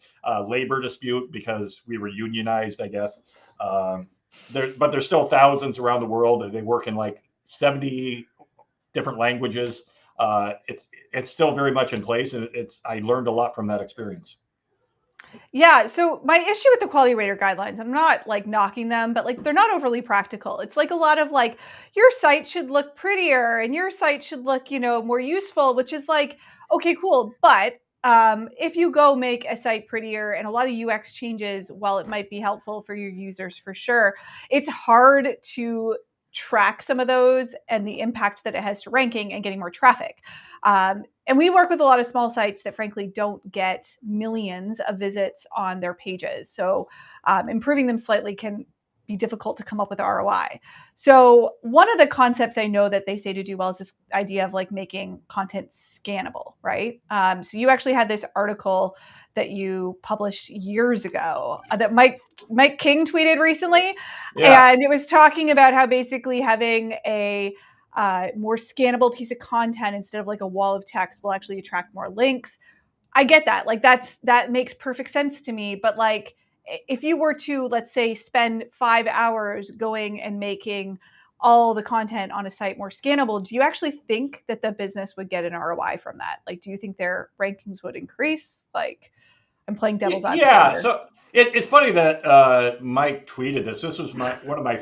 labor dispute, because we were unionized, I guess. But there's still thousands around the world. They work in like 70 different languages. It's still very much in place, and I learned a lot from that experience. Yeah. So my issue with the quality rater guidelines, I'm not like knocking them, but like they're not overly practical. It's like a lot of like, your site should look prettier and your site should look, more useful, which is like, okay, cool. But if you go make a site prettier and a lot of UX changes, while it might be helpful for your users for sure, it's hard to track some of those and the impact that it has to ranking and getting more traffic. And we work with a lot of small sites that frankly don't get millions of visits on their pages. So improving them slightly can be difficult to come up with ROI. So one of the concepts I know that they say to do well is this idea of like making content scannable, right? So you actually had this article that you published years ago that Mike King tweeted recently. Yeah. And it was talking about how basically having a more scannable piece of content instead of like a wall of text will actually attract more links. I get that. Like that makes perfect sense to me. But like, if you were to, let's say, spend 5 hours going and making all the content on a site more scannable, do you actually think that the business would get an ROI from that? Like, do you think their rankings would increase? Like, I'm playing devil's advocate. Yeah. So it's funny that Mike tweeted this. This was one of my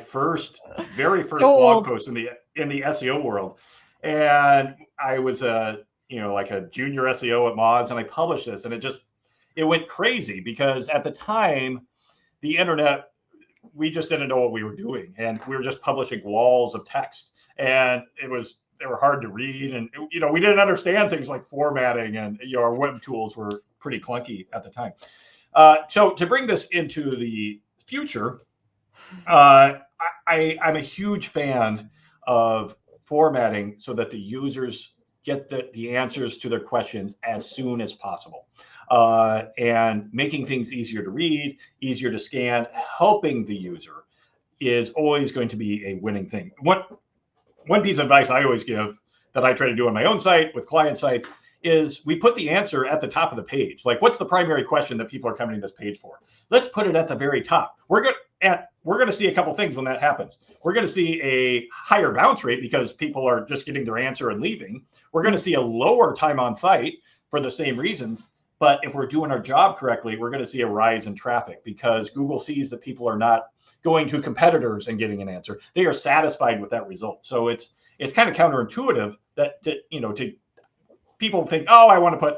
very first blog posts in the SEO world, and I was like a junior SEO at Moz, and I published this, and it went crazy, because at the time, the internet, we just didn't know what we were doing, and we were just publishing walls of text, and they were hard to read, and we didn't understand things like formatting, and our web tools were pretty clunky at the time. So to bring this into the future, I'm a huge fan of formatting so that the users get the answers to their questions as soon as possible, and making things easier to read, easier to scan, helping the user is always going to be a winning thing. One piece of advice I always give that I try to do on my own site with client sites is we put the answer at the top of the page. Like, what's the primary question that people are coming to this page for? Let's put it at the very top. We're going to see a couple things when that happens. We're going to see a higher bounce rate because people are just getting their answer and leaving. We're going to see a lower time on site for the same reasons. But if we're doing our job correctly, we're going to see a rise in traffic because Google sees that people are not going to competitors and getting an answer. They are satisfied with that result. So it's kind of counterintuitive that to people think, oh, I want to put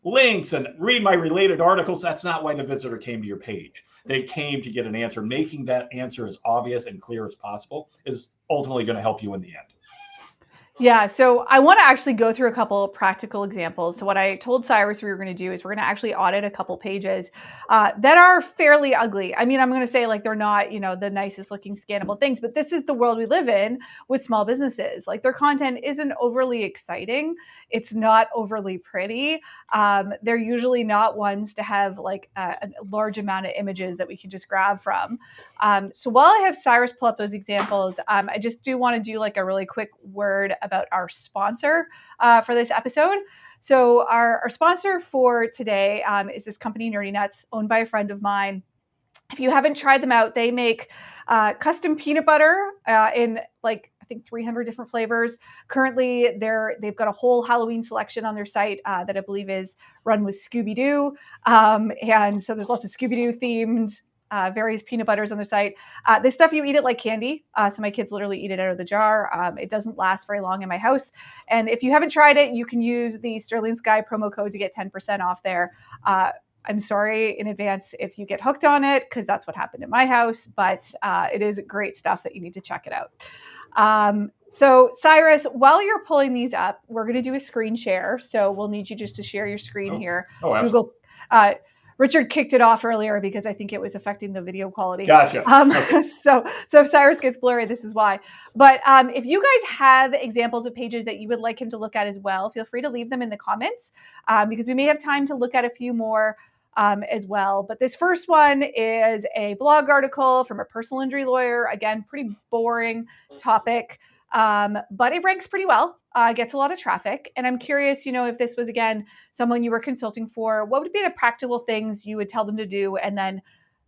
links and read my related articles. That's not why the visitor came to your page. They came to get an answer. Making that answer as obvious and clear as possible is ultimately going to help you in the end. Yeah, so I want to actually go through a couple of practical examples. So what I told Cyrus we were going to do is we're going to actually audit a couple pages that are fairly ugly. I mean, I'm going to say like they're not, the nicest looking scannable things, but this is the world we live in with small businesses. Like their content isn't overly exciting. It's not overly pretty. They're usually not ones to have like a large amount of images that we can just grab from. So while I have Cyrus pull up those examples, I just do want to do like a really quick word about our sponsor for this episode. So our sponsor for today is this company, Nerdy Nuts, owned by a friend of mine. If you haven't tried them out, they make custom peanut butter in like I think 300 different flavors. Currently, they've got a whole Halloween selection on their site that I believe is run with Scooby-Doo. And so there's lots of Scooby-Doo themed various peanut butters on their site. This stuff, you eat it like candy. So my kids literally eat it out of the jar. It doesn't last very long in my house. And if you haven't tried it, you can use the Sterling Sky promo code to get 10% off there. I'm sorry in advance if you get hooked on it, because that's what happened in my house, but it is great stuff that you need to check it out. So Cyrus, while you're pulling these up, we're going to do a screen share. So we'll need you just to share your screen here. Absolutely. Google, Richard kicked it off earlier because I think it was affecting the video quality. Gotcha. Okay. So if Cyrus gets blurry, this is why. But if you guys have examples of pages that you would like him to look at as well, feel free to leave them in the comments because we may have time to look at a few more as well. But this first one is a blog article from a personal injury lawyer. Again, pretty boring topic, but it ranks pretty well, gets a lot of traffic. And I'm curious, if this was, again, someone you were consulting for, what would be the practical things you would tell them to do? And then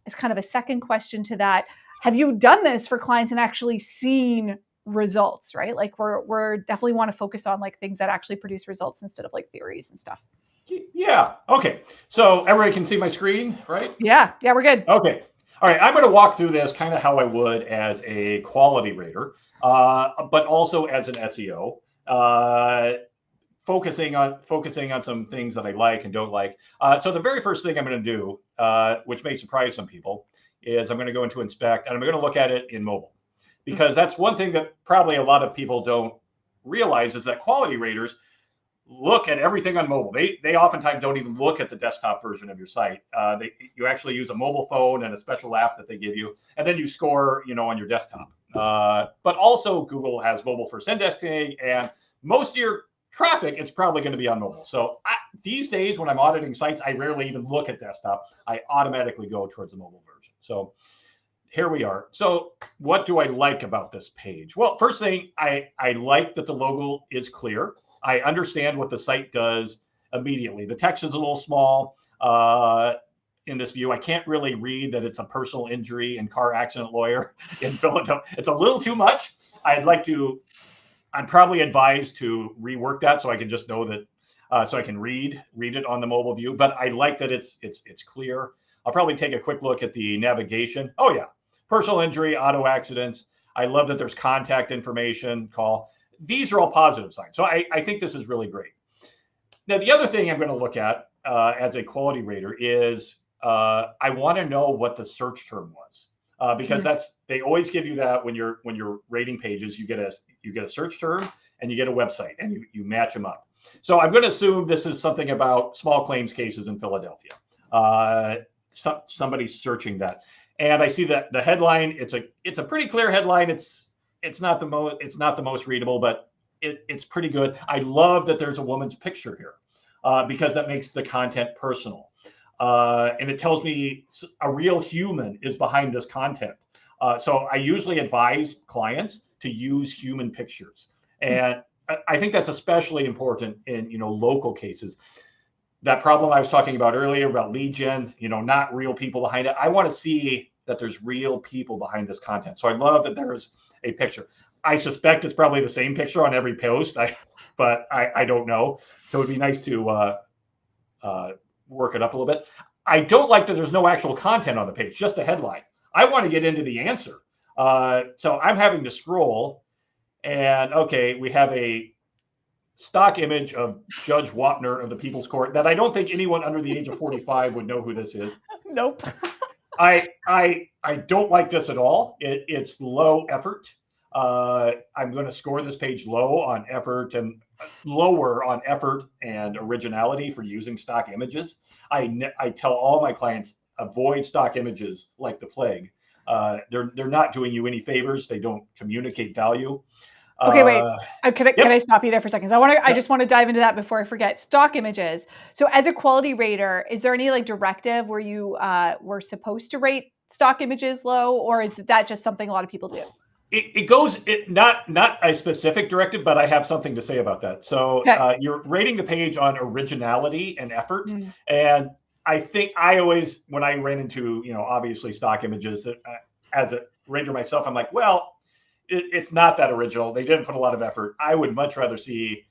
as kind of a second question to that, have you done this for clients and actually seen results, right? Like we're definitely want to focus on like things that actually produce results instead of like theories and stuff. Yeah. Okay. So everybody can see my screen, right? Yeah, we're good. Okay. All right. I'm going to walk through this kind of how I would as a quality rater, but also as an SEO, focusing on some things that I like and don't like. So the very first thing I'm going to do, which may surprise some people, is I'm going to go into inspect and I'm going to look at it in mobile, because that's one thing that probably a lot of people don't realize is that quality raters look at everything on mobile. They oftentimes don't even look at the desktop version of your site. You actually use a mobile phone and a special app that they give you, and then you score, on your desktop. But also Google has mobile first indexing, and most of your traffic is probably going to be on mobile. So these days when I'm auditing sites, I rarely even look at desktop. I automatically go towards the mobile version. So here we are. So what do I like about this page? Well, first thing, I like that the logo is clear. I understand what the site does immediately. The text is a little small in this view. I can't really read that it's a personal injury and car accident lawyer in Philadelphia. It's a little too much. I'd probably advise to rework that so I can just know that, so I can read it on the mobile view. But I like that it's clear. I'll probably take a quick look at the navigation. Oh yeah, personal injury, auto accidents. I love that there's contact information, call. These are all positive signs. So I think this is really great. Now, the other thing I'm going to look at as a quality rater is I want to know what the search term was, because they always give you that when you're rating pages. You get a search term and you get a website, and you match them up. So I'm going to assume this is something about small claims cases in Philadelphia. Somebody's searching that, and I see that the headline. It's a pretty clear headline. It's not the most readable, but it's pretty good. I love that there's a woman's picture here because that makes the content personal. And it tells me a real human is behind this content. So I usually advise clients to use human pictures. And I think that's especially important in, local cases. That problem I was talking about earlier about lead gen, not real people behind it. I want to see that there's real people behind this content. So I love that there's a picture. I suspect it's probably the same picture on every post, but I don't know. So it'd be nice to work it up a little bit. I don't like that there's no actual content on the page, just a headline. I want to get into the answer. So I'm having to scroll, and okay, we have a stock image of Judge Wapner of the People's Court that I don't think anyone under the age of 45 would know who this is. Nope. I don't like this at all. It's low effort. I'm going to score this page low on effort and lower on effort and originality for using stock images. I tell all my clients, avoid stock images like the plague. They're not doing you any favors. They don't communicate value. Okay, wait. Can I stop you there for a second? I just want to dive into that before I forget. Stock images. So as a quality rater, is there any directive where you were supposed to rate stock images low, or is that just something a lot of people do? It goes not a specific directive, but I have something to say about that. So you're rating the page on originality and effort, and I think I always, when I ran into obviously stock images, as a rater myself, I'm like, well, it's not that original. They didn't put a lot of effort. I would much rather see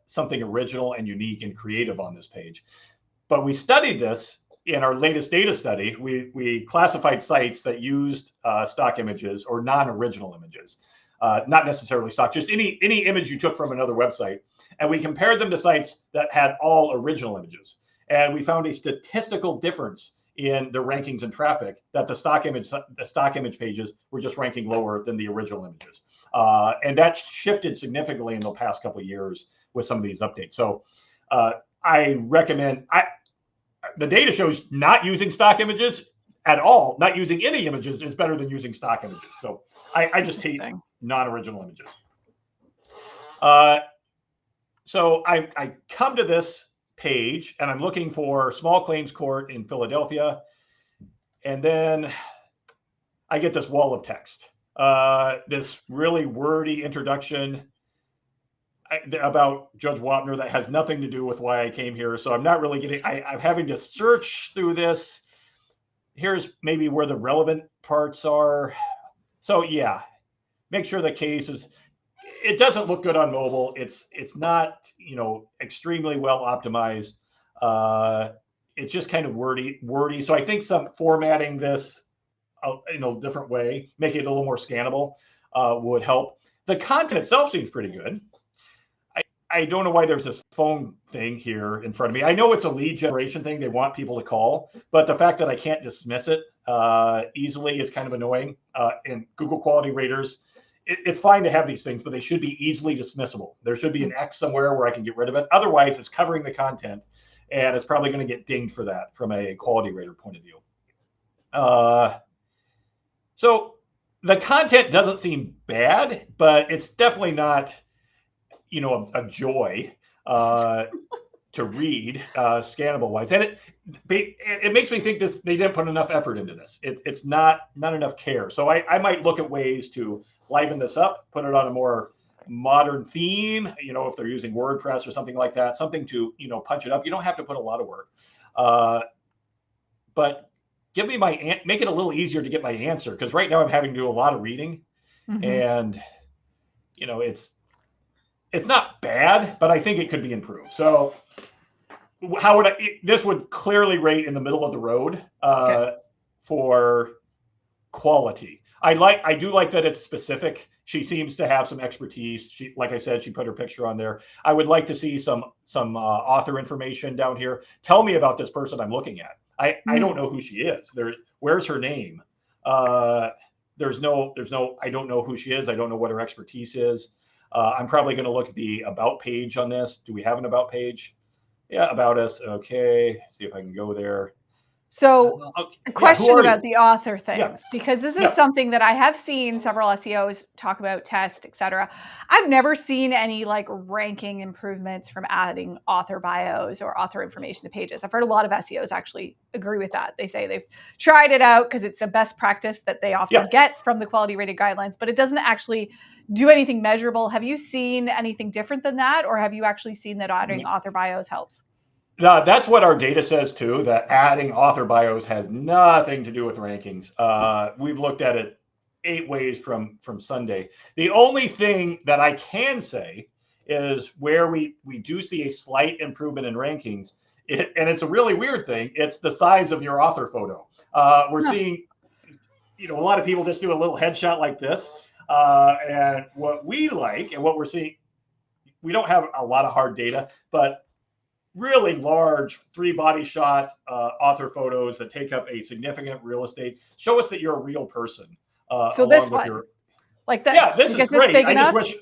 something original and unique and creative on this page. But we studied this in our latest data study. We classified sites that used stock images or non-original images, not necessarily stock, just any image you took from another website. And we compared them to sites that had all original images. And we found a statistical difference in the rankings and traffic, that the stock image pages were just ranking lower than the original images. And that shifted significantly in the past couple of years with some of these updates. So I recommend, the data shows not using stock images at all, not using any images is better than using stock images. So I just hate non-original images. So I come to this page and I'm looking for small claims court in Philadelphia. And then I get this wall of text, this really wordy introduction about Judge Wapner that has nothing to do with why I came here. So I'm not really getting, I'm having to search through this. Here's maybe where the relevant parts are. So yeah, make sure the case is, it doesn't look good on mobile. It's not, extremely well optimized. It's just kind of wordy. So I think some formatting this, different way, make it a little more scannable, would help. The content itself seems pretty good. I don't know why there's this phone thing here in front of me. I know it's a lead generation thing. They want people to call, but the fact that I can't dismiss it easily is kind of annoying. And Google quality raters, it's fine to have these things, but they should be easily dismissible. There should be an X somewhere where I can get rid of it. Otherwise, it's covering the content, and it's probably going to get dinged for that from a quality rater point of view. So the content doesn't seem bad, but it's definitely not, a joy to read scannable wise. And it makes me think that they didn't put enough effort into this. It's not enough care. So I might look at ways to liven this up, put it on a more modern theme, if they're using WordPress or something like that, something to, punch it up. You don't have to put a lot of work, but give me make it a little easier to get my answer. Cause right now I'm having to do a lot of reading and, it's not bad, but I think it could be improved. So how would this would clearly rate in the middle of the road for quality. I do like that it's specific. She seems to have some expertise. Like I said, she put her picture on there. I would like to see some author information down here. Tell me about this person I'm looking at. I don't know who she is. Where's her name? There's no, I don't know who she is. I don't know what her expertise is. I'm probably going to look at the about page on this. Do we have an about page? Yeah, about us. Okay. See if I can go there. So Okay. a Yeah, who question are you? about the author Yeah, things, because this is yeah. something that I have seen several SEOs talk about, test, etc. I've never seen any like ranking improvements from adding author bios or author information to pages. I've heard a lot of SEOs actually agree with that. They say they've tried it out because it's a best practice that they often Yeah. get from the quality rated guidelines, but it doesn't actually do anything measurable. Have you seen anything different than that, or have you actually seen that adding author bios helps? That's what our data says too, that adding author bios has nothing to do with rankings. We've looked at it 8 ways from Sunday. The only thing that I can say is where we do see a slight improvement in rankings, and it's a really weird thing. It's the size of your author photo. We're Huh. seeing, a lot of people just do a little headshot like this. And what we like and what we're seeing, we don't have a lot of hard data, but really large 3-body shot author photos that take up a significant real estate show us that you're a real person So this along with one, your. like Yeah, this, this like is is this great. big I just enough? wish.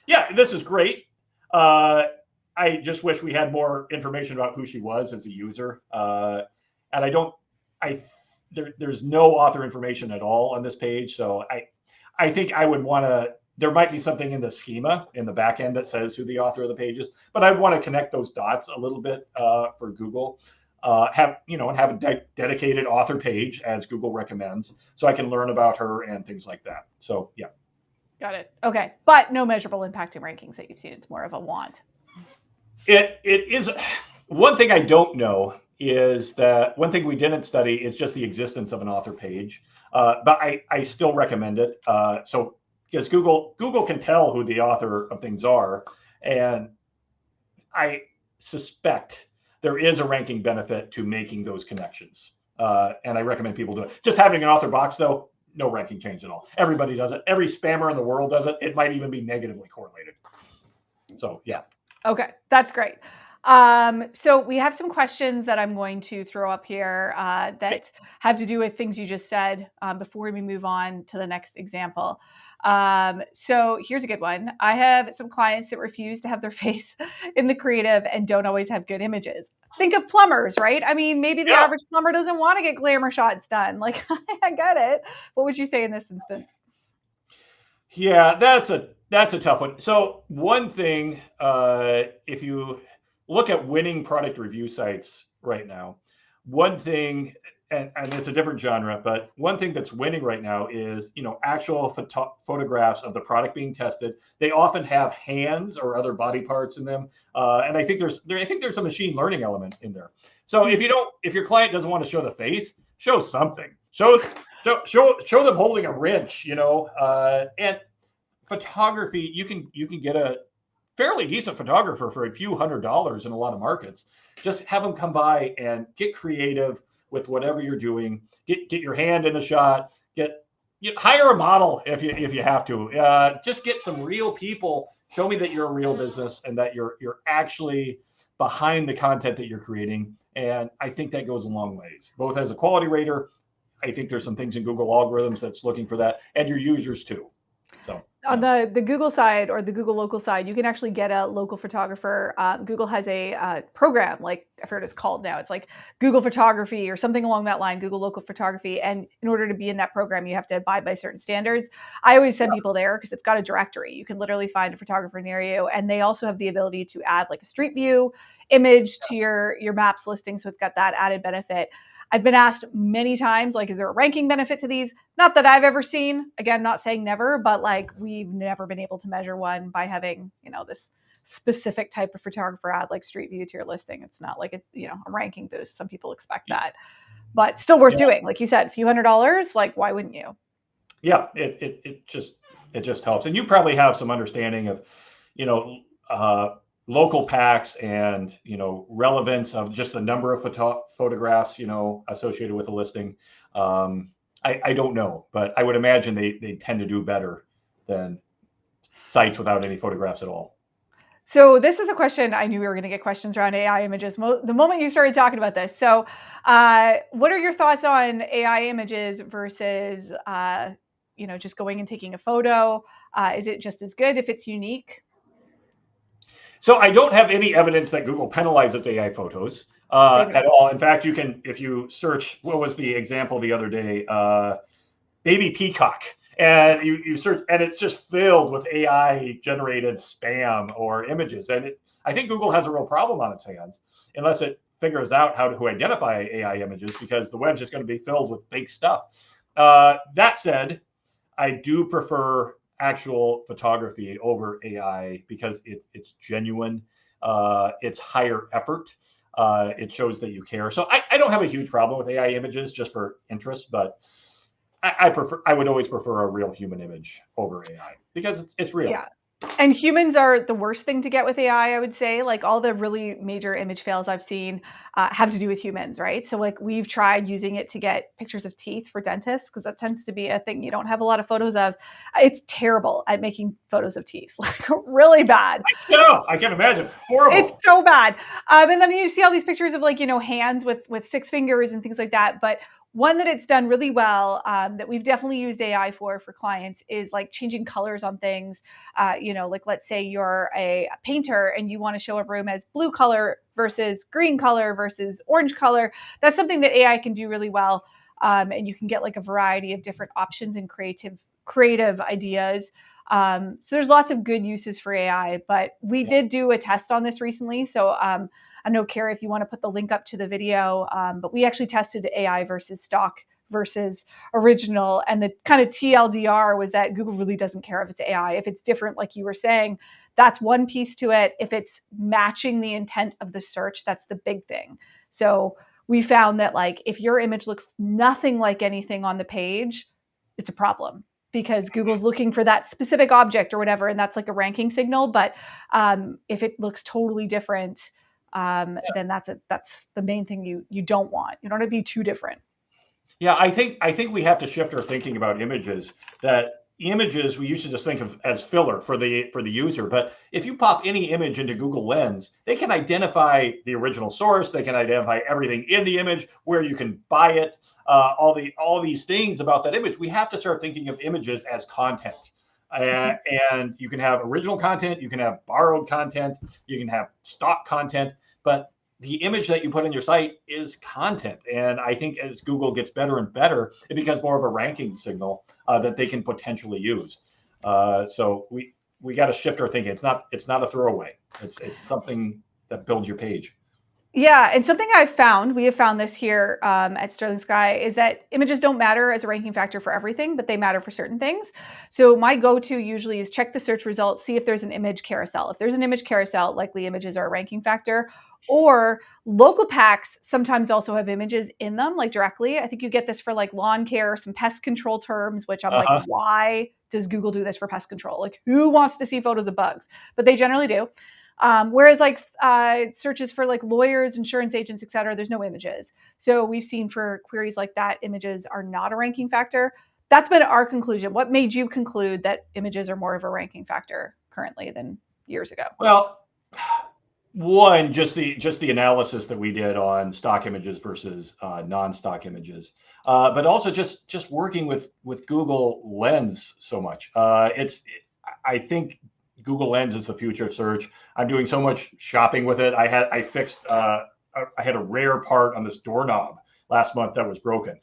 Yeah, this is great. I just wish we had more information about who she was as a user. And I don't. There's no author information at all on this page, so I think I would want to. There might be something in the schema in the back end that says who the author of the page is, but I want to connect those dots a little bit for Google. And have a dedicated author page as Google recommends, so I can learn about her and things like that. So yeah. Got it. Okay. But no measurable impact in rankings that you've seen. It's more of a want. It is one thing I don't know is that one thing we didn't study is just the existence of an author page, but I still recommend it. So because Google can tell who the author of things are, and I suspect there is a ranking benefit to making those connections. And I recommend people do it. Just having an author box though, no ranking change at all. Everybody does it. Every spammer in the world does it. It might even be negatively correlated. So yeah. Okay, that's great. So we have some questions that I'm going to throw up here that have to do with things you just said before we move on to the next example. So here's a good one. I have some clients that refuse to have their face in the creative and don't always have good images. Think of plumbers, right? I mean, maybe the Yeah. average plumber doesn't want to get glamour shots done. Like, I get it. What would you say in this instance? Yeah, that's a tough one. So one thing, if you look at winning product review sites right now, one thing, and it's a different genre, but one thing that's winning right now is actual photographs of the product being tested. They often have hands or other body parts in them, and I think there's a machine learning element in there. So if your client doesn't want to show the face, show something. Show them holding a wrench, and photography, you can get a fairly decent photographer for a few $100s in a lot of markets. Just have them come by and get creative with whatever you're doing. Get your hand in the shot. Hire a model if you have to. Just get some real people. Show me that you're a real business and that you're actually behind the content that you're creating. And I think that goes a long ways, both as a quality rater. I think there's some things in Google algorithms that's looking for that, and your users too. So on the Google side or the Google local side, you can actually get a local photographer. Google has a program, like I forget what it's called now. It's like Google Photography or something along that line, Google Local Photography. And in order to be in that program, you have to abide by certain standards. I always send people there because it's got a directory. You can literally find a photographer near you. And they also have the ability to add like a street view image to your maps listing. So it's got that added benefit. I've been asked many times, like, is there a ranking benefit to these? Not that I've ever seen. Again, not saying never, but like we've never been able to measure one by having, this specific type of photographer add like street view to your listing. It's not like a ranking boost. Some people expect that, but still worth doing. Like you said, a few $100s, like why wouldn't you? Yeah, it just helps. And you probably have some understanding of, local packs and relevance of just the number of photographs associated with a listing. I don't know, but I would imagine they tend to do better than sites without any photographs at all. So this is a question. I knew we were going to get questions around AI images the moment you started talking about this. So what are your thoughts on AI images versus just going and taking a photo? Is it just as good if it's unique? So I don't have any evidence that Google penalizes AI photos. at all. In fact, you can, if you search, what was the example the other day? Baby peacock. And you search, and it's just filled with AI generated spam or images. And I think Google has a real problem on its hands unless it figures out how to identify AI images, because the web's just going to be filled with fake stuff. That said, I do prefer actual photography over AI because it's genuine. It's higher effort. It shows that you care. So I don't have a huge problem with AI images just for interest, but I would always prefer a real human image over AI because it's real. Yeah. And humans are the worst thing to get with AI, I would say. Like all the really major image fails I've seen have to do with humans, right? So like we've tried using it to get pictures of teeth for dentists because that tends to be a thing you don't have a lot of photos of. It's terrible at making photos of teeth, like really bad. No, I can imagine. Horrible. It's so bad. And then you see all these pictures of like, hands with 6 fingers and things like that. But one that it's done really well, that we've definitely used AI for clients, is like changing colors on things. Like let's say you're a painter and you want to show a room as blue color versus green color versus orange color. That's something that AI can do really well. And you can get like a variety of different options and creative ideas. So there's lots of good uses for AI, but we did do a test on this recently. So I know, Kara, if you want to put the link up to the video, but we actually tested AI versus stock versus original. And the kind of TLDR was that Google really doesn't care if it's AI. If it's different, like you were saying, that's one piece to it. If it's matching the intent of the search, that's the big thing. So we found that like if your image looks nothing like anything on the page, it's a problem, because Google's looking for that specific object or whatever, and that's like a ranking signal. But if it looks totally different, then that's the main thing you don't want. You don't want to be too different. Yeah, I think we have to shift our thinking about images. That images we used to just think of as filler for the user, but if you pop any image into Google Lens, they can identify the original source. They can identify everything in the image, where you can buy it, all these things about that image. We have to start thinking of images as content. And you can have original content, you can have borrowed content, you can have stock content, but the image that you put on your site is content. And I think as Google gets better and better, it becomes more of a ranking signal that they can potentially use. So we got to shift our thinking. It's not a throwaway. It's something that builds your page. Yeah, and something we have found this here at Sterling Sky, is that images don't matter as a ranking factor for everything, but they matter for certain things. So my go-to usually is check the search results, see if there's an image carousel. If there's an image carousel, likely images are a ranking factor. Or local packs sometimes also have images in them, like directly. I think you get this for like lawn care, some pest control terms, which I'm like, why does Google do this for pest control? Like, who wants to see photos of bugs? But they generally do. Whereas like searches for like lawyers, insurance agents, et cetera, there's no images. So we've seen for queries like that, images are not a ranking factor. That's been our conclusion. What made you conclude that images are more of a ranking factor currently than years ago? Well, one, just the analysis that we did on stock images versus non-stock images, but also just working with Google Lens so much. I think Google Lens is the future of search. I'm doing so much shopping with it. I had a rare part on this doorknob last month that was broken,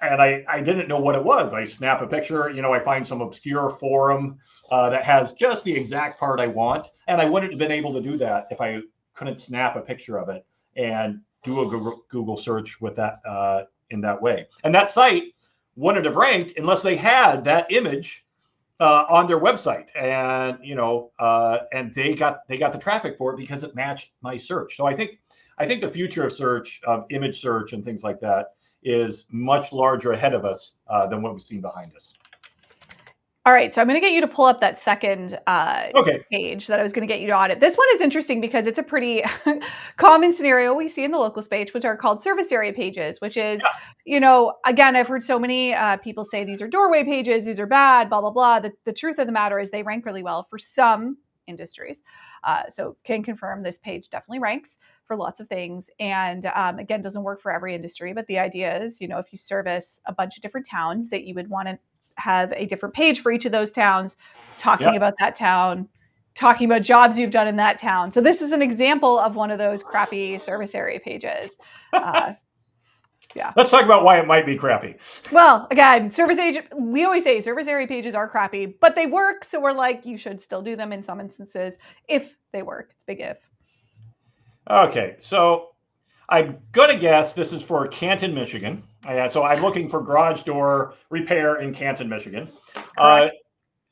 and I didn't know what it was. I snap a picture, I find some obscure forum that has just the exact part I want, and I wouldn't have been able to do that if I couldn't snap a picture of it and do a Google search with that in that way. And that site wouldn't have ranked unless they had that image on their website, and and they got the traffic for it because it matched my search. So I think the future of search, of image search and things like that, is much larger ahead of us than what we've seen behind us. All right, so I'm going to get you to pull up that second page that I was going to get you to audit. This one is interesting because it's a pretty common scenario we see in the locals page, which are called service area pages, which is, again, I've heard so many people say these are doorway pages, these are bad, blah, blah, blah. The truth of the matter is they rank really well for some industries. So can confirm this page definitely ranks for lots of things. And again, doesn't work for every industry, but the idea is, if you service a bunch of different towns, that you would want to have a different page for each of those towns talking about that town, talking about jobs you've done in that town. So this is an example of one of those crappy service area pages. Yeah. Let's talk about why it might be crappy. Well, again, we always say service area pages are crappy, but they work. So we're like, you should still do them in some instances if they work. It's a big if. Okay, so I'm going to guess this is for Canton, Michigan. So I'm looking for garage door repair in Canton, Michigan.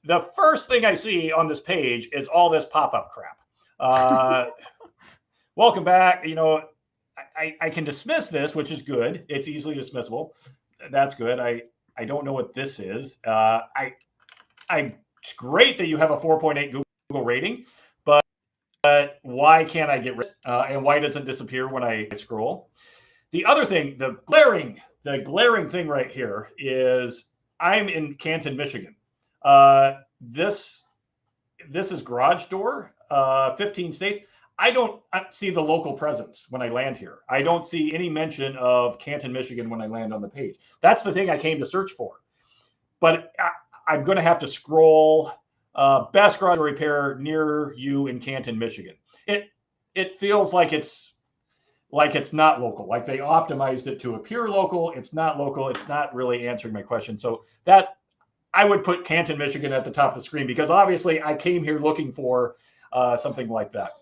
The first thing I see on this page is all this pop-up crap. Welcome back. You know, I can dismiss this, which is good. It's easily dismissible. That's good. I don't know what this is. It's great that you have a 4.8 Google rating, but why can't I get rid of it? And why does it disappear when I scroll? The other thing, the glaring thing right here is I'm in Canton, Michigan. This is garage door, 15 states. I don't see the local presence when I land here. I don't see any mention of Canton, Michigan when I land on the page. That's the thing I came to search for. But I'm going to have to scroll. Best garage door repair near you in Canton, Michigan. It feels like it's not local. Like they optimized it to appear local. It's not local. It's not really answering my question. So that I would put Canton, Michigan at the top of the screen because obviously I came here looking for something like that.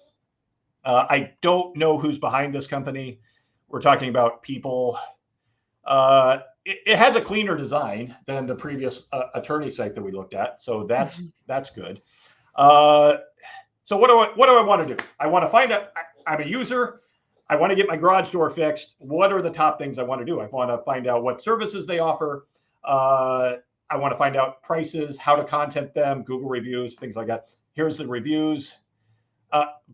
I don't know who's behind this company. We're talking about people. It has a cleaner design than the previous attorney site that we looked at. So that's good. So what do I want to do? I want to find out. I'm a user. I want to get my garage door fixed. What are the top things I want to do? I want to find out what services they offer. I want to find out prices, how to content them, Google reviews, things like that. Here's the reviews.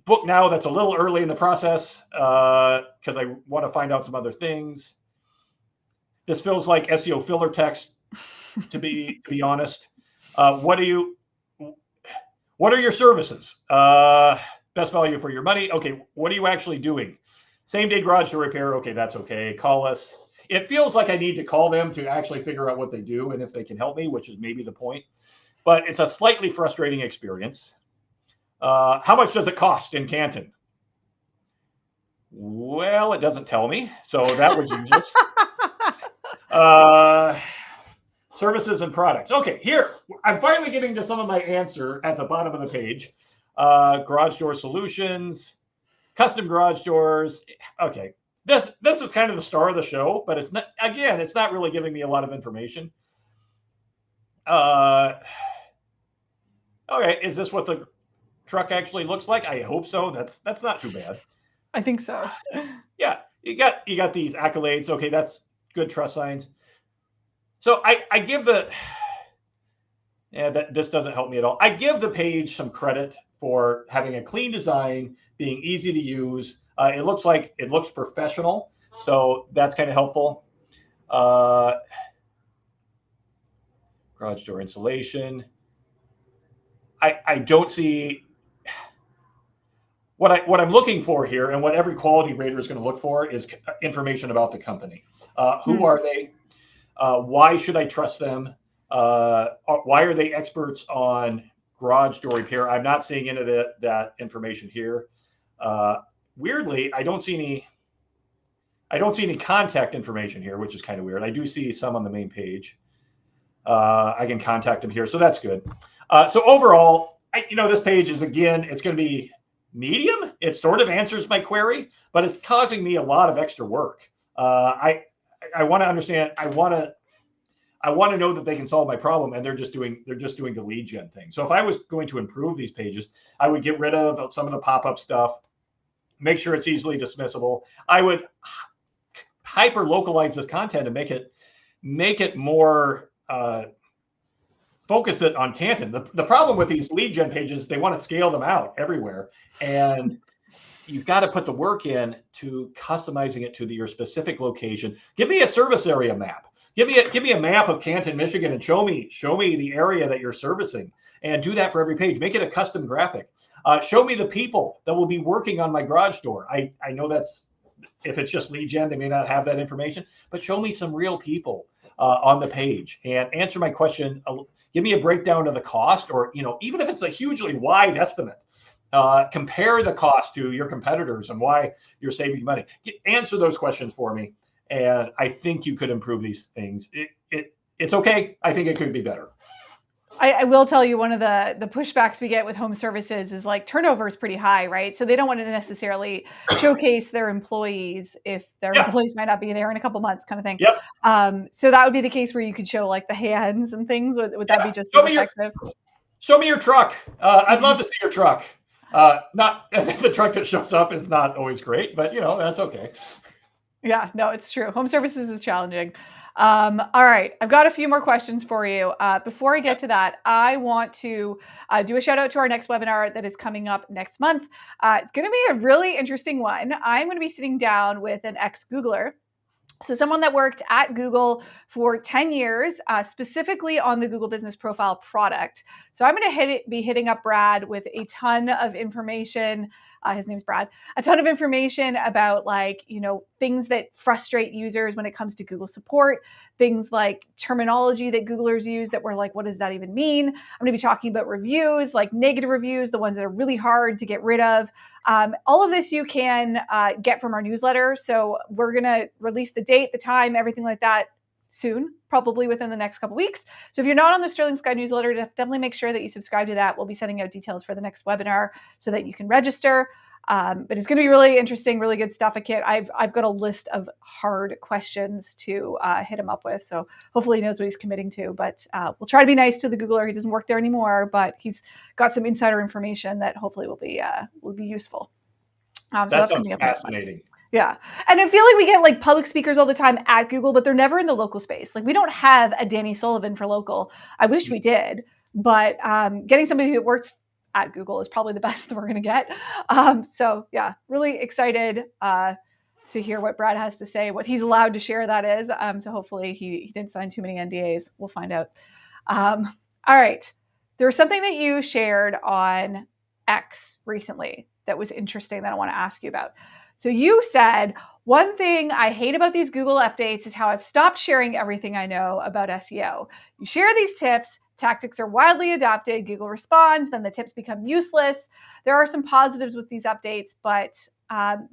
Book now. That's a little early in the process because I want to find out some other things. This feels like SEO filler text, to be honest. What are your services? Best value for your money. Okay, what are you actually doing? Same day garage door repair. Okay, that's okay. Call us. It feels like I need to call them to actually figure out what they do and if they can help me, which is maybe the point. But it's a slightly frustrating experience. How much does it cost in Canton? Well, it doesn't tell me, so that was useless. Services and products. Okay, here I'm finally getting to some of my answer at the bottom of the page. Garage door solutions, custom garage doors. Okay, this is kind of the star of the show, but it's not really giving me a lot of information. Okay, is this what the truck actually looks like? I hope so. That's not too bad. I think so. Yeah, you got these accolades. Okay, that's good trust signs. So I give this doesn't help me at all. I give the page some credit for having a clean design, being easy to use. It looks professional, so that's kind of helpful. Garage door insulation. I don't see what I'm looking for here, and what every quality rater is going to look for is information about the company. Who are they? Why should I trust them? Why are they experts on garage door repair? I'm not seeing any of that information here. Weirdly, I don't see any contact information here, which is kind of weird. I do see some on the main page. I can contact them here, so that's good. So overall, this page is, again, it's going to be medium. It sort of answers my query, but it's causing me a lot of extra work. I want to understand. I want to know that they can solve my problem, and they're just doing the lead gen thing. So if I was going to improve these pages, I would get rid of some of the pop-up stuff, make sure it's easily dismissible. I would hyper localize this content and make it more focus it on Canton. The problem with these lead gen pages, they want to scale them out everywhere, and you've got to put the work in to customizing it to your specific location. Give me a service area map. Give me a map of Canton, Michigan, and show me the area that you're servicing, and do that for every page. Make it a custom graphic. Show me the people that will be working on my garage door. I know that's, if it's just lead gen, they may not have that information, but show me some real people. on the page and answer my question. Give me a breakdown of the cost, or even if it's a hugely wide estimate, compare the cost to your competitors and why you're saving money. Answer those questions for me, and I think you could improve these things. It's okay. I think it could be better. I will tell you, one of the pushbacks we get with home services is like turnover is pretty high, right? So they don't want to necessarily showcase their employees if their employees might not be there in a couple months, kind of thing. Yep. So that would be the case where you could show like the hands and things. Would that be just as effective? Show me your truck. I'd love to see your truck. Not the truck that shows up is not always great, but that's okay. Yeah, no, it's true. Home services is challenging. All right, I've got a few more questions for you. Before I get to that, I want to do a shout out to our next webinar that is coming up next month. It's going to be a really interesting one. I'm going to be sitting down with an ex-Googler. So someone that worked at Google for 10 years, specifically on the Google Business Profile product. So I'm going to be hitting up Brad with a ton of information. His name's Brad. A ton of information about things that frustrate users when it comes to Google support, things like terminology that Googlers use that we're like, what does that even mean? I'm going to be talking about reviews, like negative reviews, the ones that are really hard to get rid of. All of this you can get from our newsletter. So we're going to release the date, the time, everything like that soon, probably within the next couple weeks. So if you're not on the Sterling Sky newsletter, definitely make sure that you subscribe to that. We'll be sending out details for the next webinar so that you can register. But it's going to be really interesting, really good stuff. I've got a list of hard questions to hit him up with. So hopefully he knows what he's committing to. But we'll try to be nice to the Googler. He doesn't work there anymore, but he's got some insider information that hopefully will be useful. So that sounds fascinating. Yeah. And I feel like we get like public speakers all the time at Google, but they're never in the local space. Like we don't have a Danny Sullivan for local. I wish we did, but getting somebody that works at Google is probably the best we're going to get. So yeah, really excited to hear what Brad has to say, what he's allowed to share, that is. So hopefully he didn't sign too many NDAs. We'll find out. All right. There was something that you shared on X recently that was interesting that I want to ask you about. So you said, one thing I hate about these Google updates is how I've stopped sharing everything I know about SEO. You share these tips, tactics are widely adopted, Google responds, then the tips become useless. There are some positives with these updates, but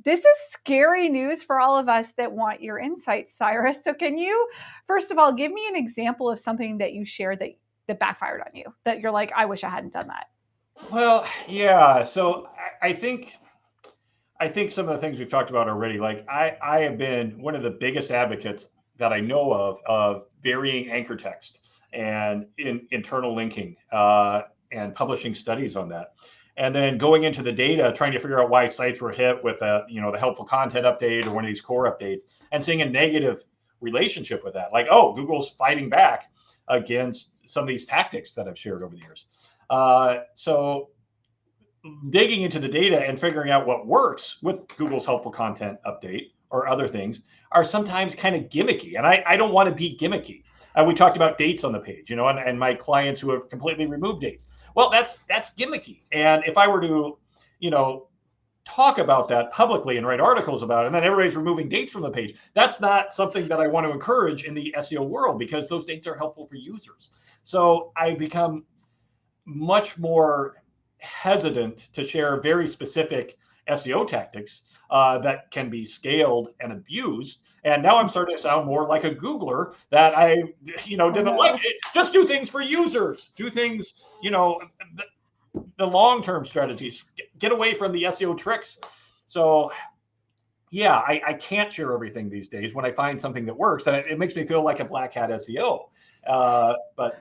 this is scary news for all of us that want your insights, Cyrus. So can you, first of all, give me an example of something that you shared that backfired on you, that you're like, I wish I hadn't done that? Well, yeah. So I think some of the things we've talked about already, like I have been one of the biggest advocates that I know of varying anchor text and internal linking and publishing studies on that. And then going into the data, trying to figure out why sites were hit with the helpful content update or one of these core updates, and seeing a negative relationship with that. Like, oh, Google's fighting back against some of these tactics that I've shared over the years. So digging into the data and figuring out what works with Google's helpful content update or other things are sometimes kind of gimmicky. And I don't want to be gimmicky. We talked about dates on the page, and my clients who have completely removed dates. Well, that's gimmicky. And if I were to, talk about that publicly and write articles about it, and then everybody's removing dates from the page, that's not something that I want to encourage in the SEO world, because those dates are helpful for users. So I become much more hesitant to share very specific SEO tactics that can be scaled and abused. And now I'm starting to sound more like a Googler that I, didn't like it. Just do things for users. Do things, the long-term strategies. Get away from the SEO tricks. So, yeah, I can't share everything these days when I find something that works, and it makes me feel like a black hat SEO. But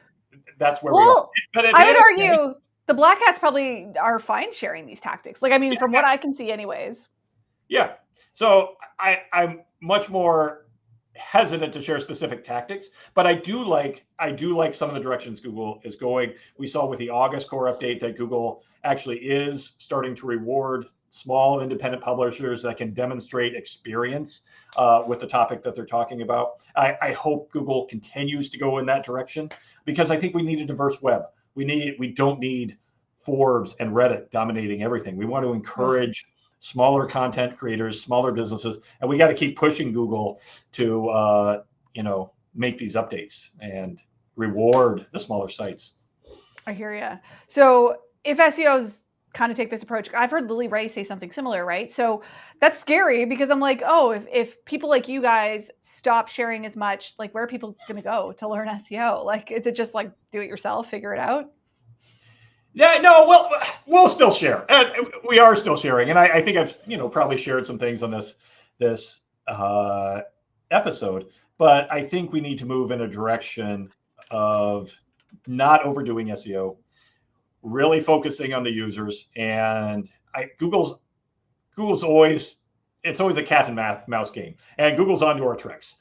that's where we are. But I would argue the black hats probably are fine sharing these tactics. Like, I mean, from what I can see anyways. Yeah. So I'm much more hesitant to share specific tactics, but I do like some of the directions Google is going. We saw with the August core update that Google actually is starting to reward small independent publishers that can demonstrate experience with the topic that they're talking about. I hope Google continues to go in that direction, because I think we need a diverse web. We don't need Forbes and Reddit dominating everything. We want to encourage smaller content creators, smaller businesses, and we got to keep pushing Google to make these updates and reward the smaller sites. I hear you. So if SEOs kind of take this approach, I've heard Lily Ray say something similar, right? So that's scary because I'm like, oh, if people like you guys stop sharing as much, like where are people going to go to learn SEO? Like, is it just like do it yourself, figure it out? Yeah, no, well, we'll still share, and we are still sharing. And I think I've probably shared some things on this episode, but I think we need to move in a direction of not overdoing SEO, really focusing on the users. And Google's always, it's always a cat and mouse game, and Google's onto our tricks.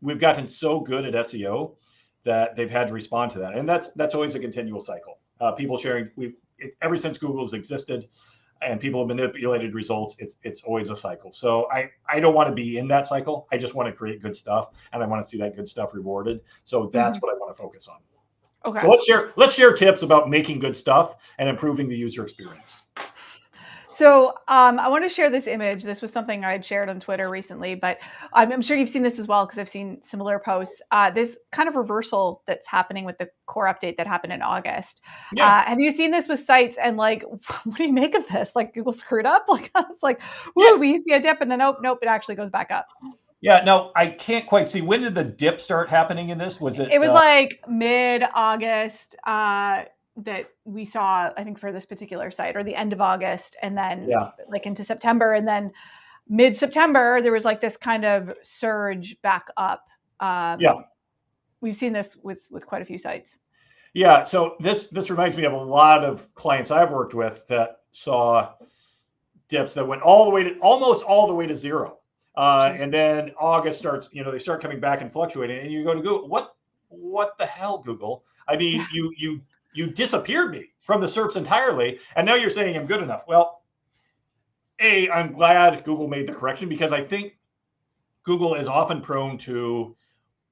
We've gotten so good at SEO that they've had to respond to that, and that's always a continual cycle. People sharing, ever since Google's existed, and people have manipulated results. It's always a cycle. So I don't want to be in that cycle. I just want to create good stuff, and I want to see that good stuff rewarded. So that's what I want to focus on. Okay. So let's share tips about making good stuff and improving the user experience. So I want to share this image. This was something I had shared on Twitter recently, but I'm sure you've seen this as well because I've seen similar posts. This kind of reversal that's happening with the core update that happened in August. Yeah. Have you seen this with sites? And like, what do you make of this? Like Google screwed up? Like it's like, woo, we see a dip and then nope, it actually goes back up. Yeah, no, I can't quite see. When did the dip start happening in this? Was it? It was like mid-August that we saw, I think, for this particular site, or the end of August, and then like into September, and then mid-September there was like this kind of surge back up. We've seen this with quite a few sites. Yeah, so this reminds me of a lot of clients I've worked with that saw dips that went almost all the way to zero. And then August starts, they start coming back and fluctuating, and you go to Google, what the hell, Google? I mean, you disappeared me from the SERPs entirely, and now you're saying I'm good enough. Well, I'm glad Google made the correction, because I think Google is often prone to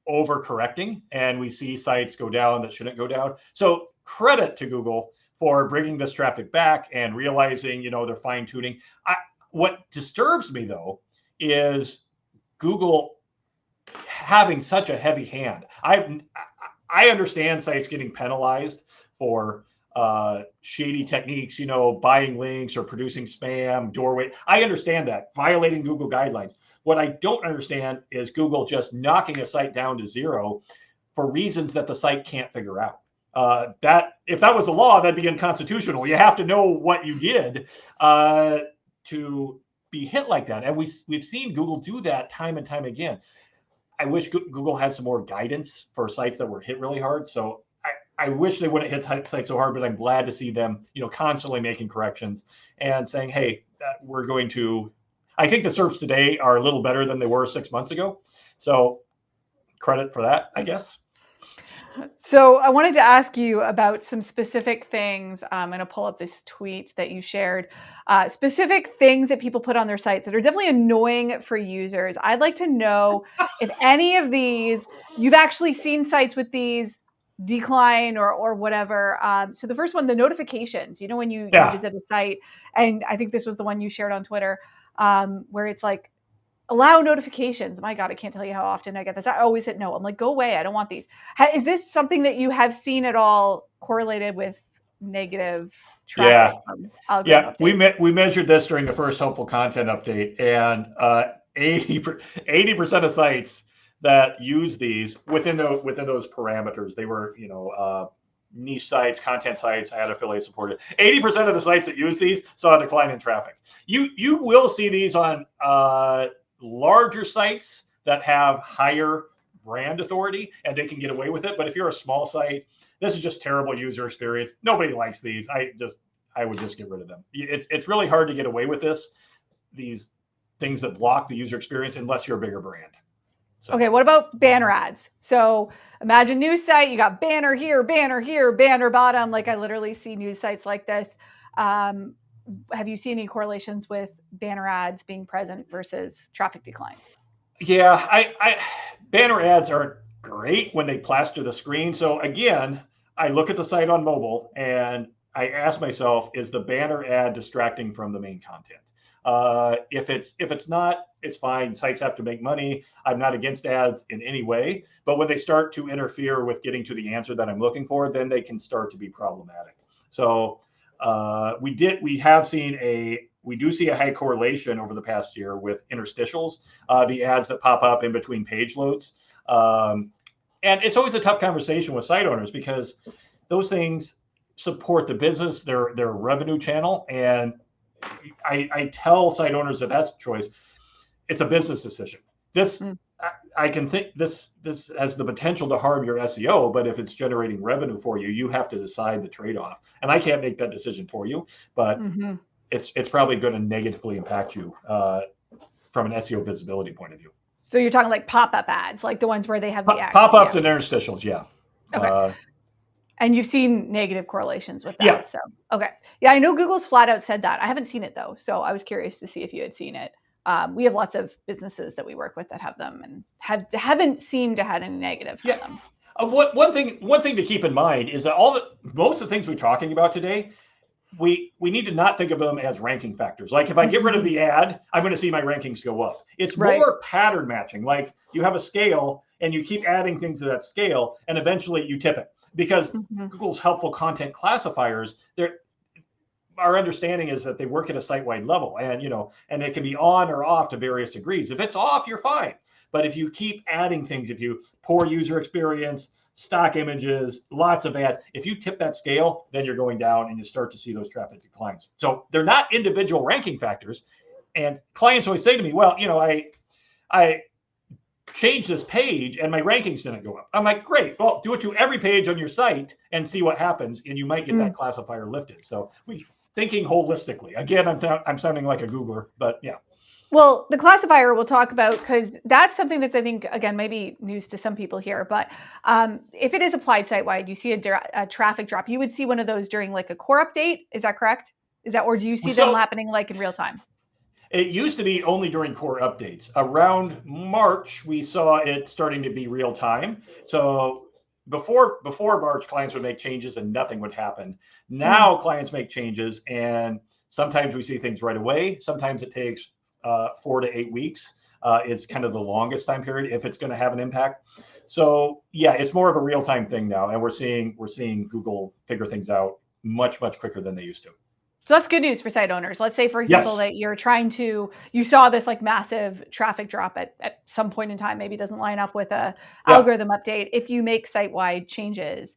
overcorrecting, and we see sites go down that shouldn't go down. So credit to Google for bringing this traffic back and realizing, they're fine tuning. What disturbs me though is Google having such a heavy hand. I understand sites getting penalized for shady techniques, buying links or producing spam, doorway. I understand that, violating Google guidelines. What I don't understand is Google just knocking a site down to zero for reasons that the site can't figure out. That if that was the law, that'd be unconstitutional. You have to know what you did to be hit like that. And we've seen Google do that time and time again. I wish Google had some more guidance for sites that were hit really hard. So I wish they wouldn't hit sites so hard, but I'm glad to see them, constantly making corrections and saying, hey, we're going to, I think the SERPs today are a little better than they were 6 months ago. So credit for that, I guess. So I wanted to ask you about some specific things. I'm going to pull up this tweet that you shared. Specific things that people put on their sites that are definitely annoying for users. I'd like to know if any of these, you've actually seen sites with these decline or whatever. So the first one, the notifications, when you visit a site, and I think this was the one you shared on Twitter, where it's like, allow notifications. My God, I can't tell you how often I get this. I always hit no. I'm like, go away. I don't want these. Is this something that you have seen at all correlated with negative traffic? Yeah. We measured this during the first helpful content update, and 80% of sites that use these within those parameters, they were, niche sites, content sites, ad affiliate supported. 80% of the sites that use these saw a decline in traffic. You will see these on larger sites that have higher brand authority, and they can get away with it. But if you're a small site, this is just terrible user experience. Nobody likes these. I would just get rid of them. It's really hard to get away with these things that block the user experience unless you're a bigger brand. So. Okay, what about banner ads? So imagine news site, you got banner here, banner bottom. Like I literally see news sites like this. Have you seen any correlations with banner ads being present versus traffic declines? Yeah, banner ads are great when they plaster the screen. So again, I look at the site on mobile and I ask myself, is the banner ad distracting from the main content? If it's not, it's fine. Sites have to make money. I'm not against ads in any way, but when they start to interfere with getting to the answer that I'm looking for, then they can start to be problematic. So we do see a high correlation over the past year with interstitials, the ads that pop up in between page loads. And it's always a tough conversation with site owners because those things support the business, their revenue channel. And I tell site owners that that's a choice. It's a business decision. I can think this has the potential to harm your SEO, but if it's generating revenue for you, you have to decide the trade-off. And I can't make that decision for you, but it's probably going to negatively impact you from an SEO visibility point of view. So you're talking like pop-up ads, like the ones where they have the ads. Pop-ups and interstitials, yeah. Okay. And you've seen negative correlations with that. Yeah. So, okay. Yeah, I know Google's flat out said that. I haven't seen it though. So I was curious to see if you had seen it. We have lots of businesses that we work with that have them and haven't seemed to have any negative from them. One thing to keep in mind is that most of the things we're talking about today, we need to not think of them as ranking factors. Like if I get rid of the ad, I'm going to see my rankings go up. It's more pattern matching. Like you have a scale and you keep adding things to that scale and eventually you tip it. Because Google's helpful content classifiers, our understanding is that they work at a site-wide level, and it can be on or off to various degrees. If it's off, you're fine. But if you keep adding things, if you poor user experience, stock images, lots of ads, if you tip that scale, then you're going down and you start to see those traffic declines. So they're not individual ranking factors. And clients always say to me, well, I changed this page and my rankings didn't go up. I'm like, great. Well, do it to every page on your site and see what happens, and you might get that classifier lifted. So thinking holistically. Again, I'm sounding like a Googler, but yeah. Well, the classifier we'll talk about, because that's something that's, I think, again, maybe news to some people here. But if it is applied site-wide, you see a traffic drop, you would see one of those during like a core update. Is that correct? Or do you see them happening like in real time? It used to be only during core updates. Around March, we saw it starting to be real time. So before March, clients would make changes and nothing would happen. Now clients make changes, and sometimes we see things right away. Sometimes it takes 4 to 8 weeks. It's kind of the longest time period if it's going to have an impact. So yeah, it's more of a real time thing now, and we're seeing Google figure things out much quicker than they used to. So that's good news for site owners. Let's say, for example, that you're you saw this like massive traffic drop at some point in time, maybe it doesn't line up with a algorithm update. If you make site-wide changes,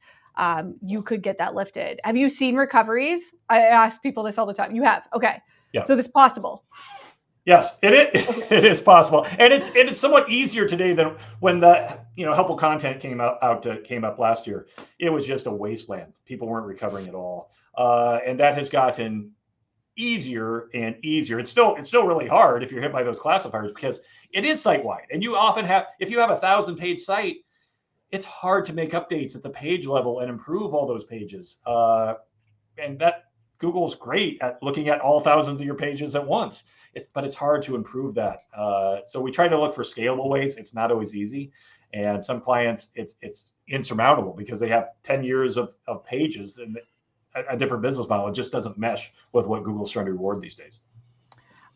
you could get that lifted. Have you seen recoveries? I ask people this all the time. You have? Okay. Yeah. So it's possible. Yes, it is possible. And it's somewhat easier today than when the helpful content came up last year. It was just a wasteland. People weren't recovering at all. And that has gotten easier and easier. It's still really hard if you're hit by those classifiers because it is site-wide. And you often if you have a 1,000-page site, it's hard to make updates at the page level and improve all those pages. And that Google's great at looking at all thousands of your pages at once, but it's hard to improve that. So we try to look for scalable ways. It's not always easy. And some clients, it's insurmountable because they have 10 years of pages and a different business model. It just doesn't mesh with what Google's trying to reward these days.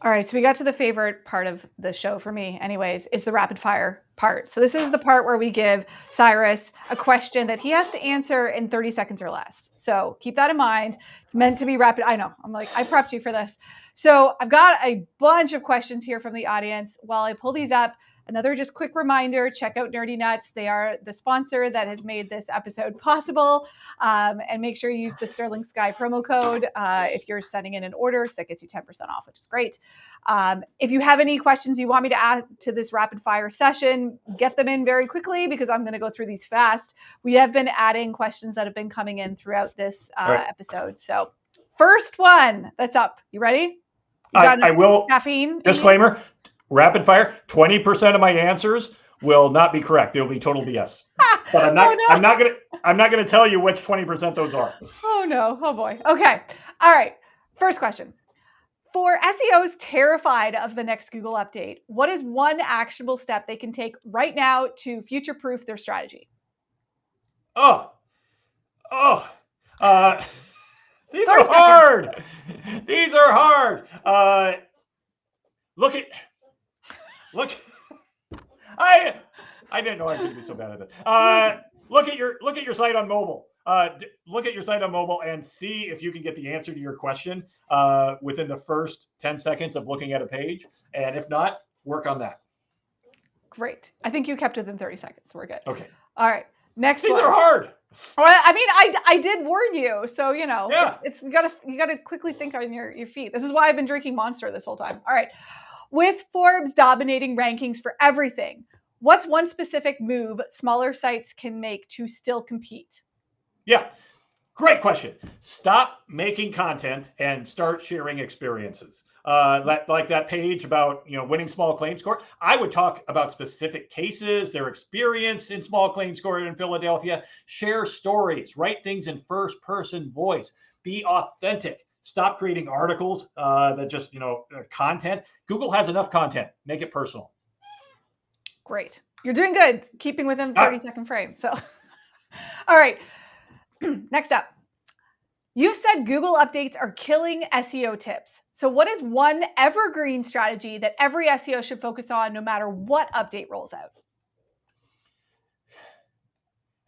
All right, so we got to the favorite part of the show for me anyways, is the rapid fire part. So this is the part where we give Cyrus a question that he has to answer in 30 seconds or less. So keep that in mind. It's meant to be rapid. I know, I prepped you for this. So I've got a bunch of questions here from the audience. While I pull these up, another just quick reminder, check out Nerdy Nuts. They are the sponsor that has made this episode possible. And make sure you use the Sterling Sky promo code if you're sending in an order, because that gets you 10% off, which is great. If you have any questions you want me to add to this rapid fire session, get them in very quickly because I'm going to go through these fast. We have been adding questions that have been coming in throughout this episode. So first one that's up. You ready? I will. Caffeine. Disclaimer. Rapid fire, 20% of my answers will not be correct. They'll be total BS. But I'm not gonna tell you which 20% those are. Oh no. Oh boy. Okay. All right. First question. For SEOs terrified of the next Google update, what is one actionable step they can take right now to future-proof their strategy? These are hard. These are hard. look at look. I didn't know I was going to be so bad at this. Look at your site on mobile. Look at your site on mobile and see if you can get the answer to your question within the first 10 seconds of looking at a page. And if not, work on that. Great. I think you kept within 30 seconds. So we're good. Okay. All right. Next These one. are hard. Well, I mean, I did warn you, so Yeah. it's you gotta quickly think on your feet. This is why I've been drinking Monster this whole time. All right. With Forbes dominating rankings for everything, what's one specific move smaller sites can make to still compete? Yeah. Great question. Stop making content and start sharing experiences. Like that page about winning small claims court. I would talk about specific cases, their experience in small claims court in Philadelphia. Share stories. Write things in first-person voice. Be authentic. Stop creating articles that just content. Google has enough content. Make it personal. Great. You're doing good. Keeping within the 30-second frame. So, all right. Next up. You've said Google updates are killing SEO tips. So what is one evergreen strategy that every SEO should focus on no matter what update rolls out?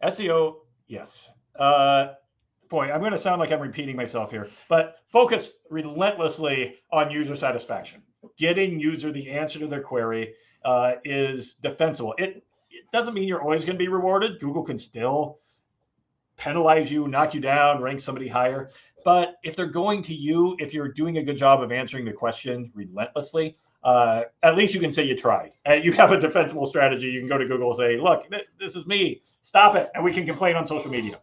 SEO, yes. Boy, I'm going to sound like I'm repeating myself here, but focus relentlessly on user satisfaction. Getting user the answer to their query is defensible. It doesn't mean you're always going to be rewarded. Google can still penalize you, knock you down, rank somebody higher. But if they're going to you, if you're doing a good job of answering the question relentlessly, at least you can say you tried. You have a defensible strategy. You can go to Google and say, look, this is me. Stop it. And we can complain on social media.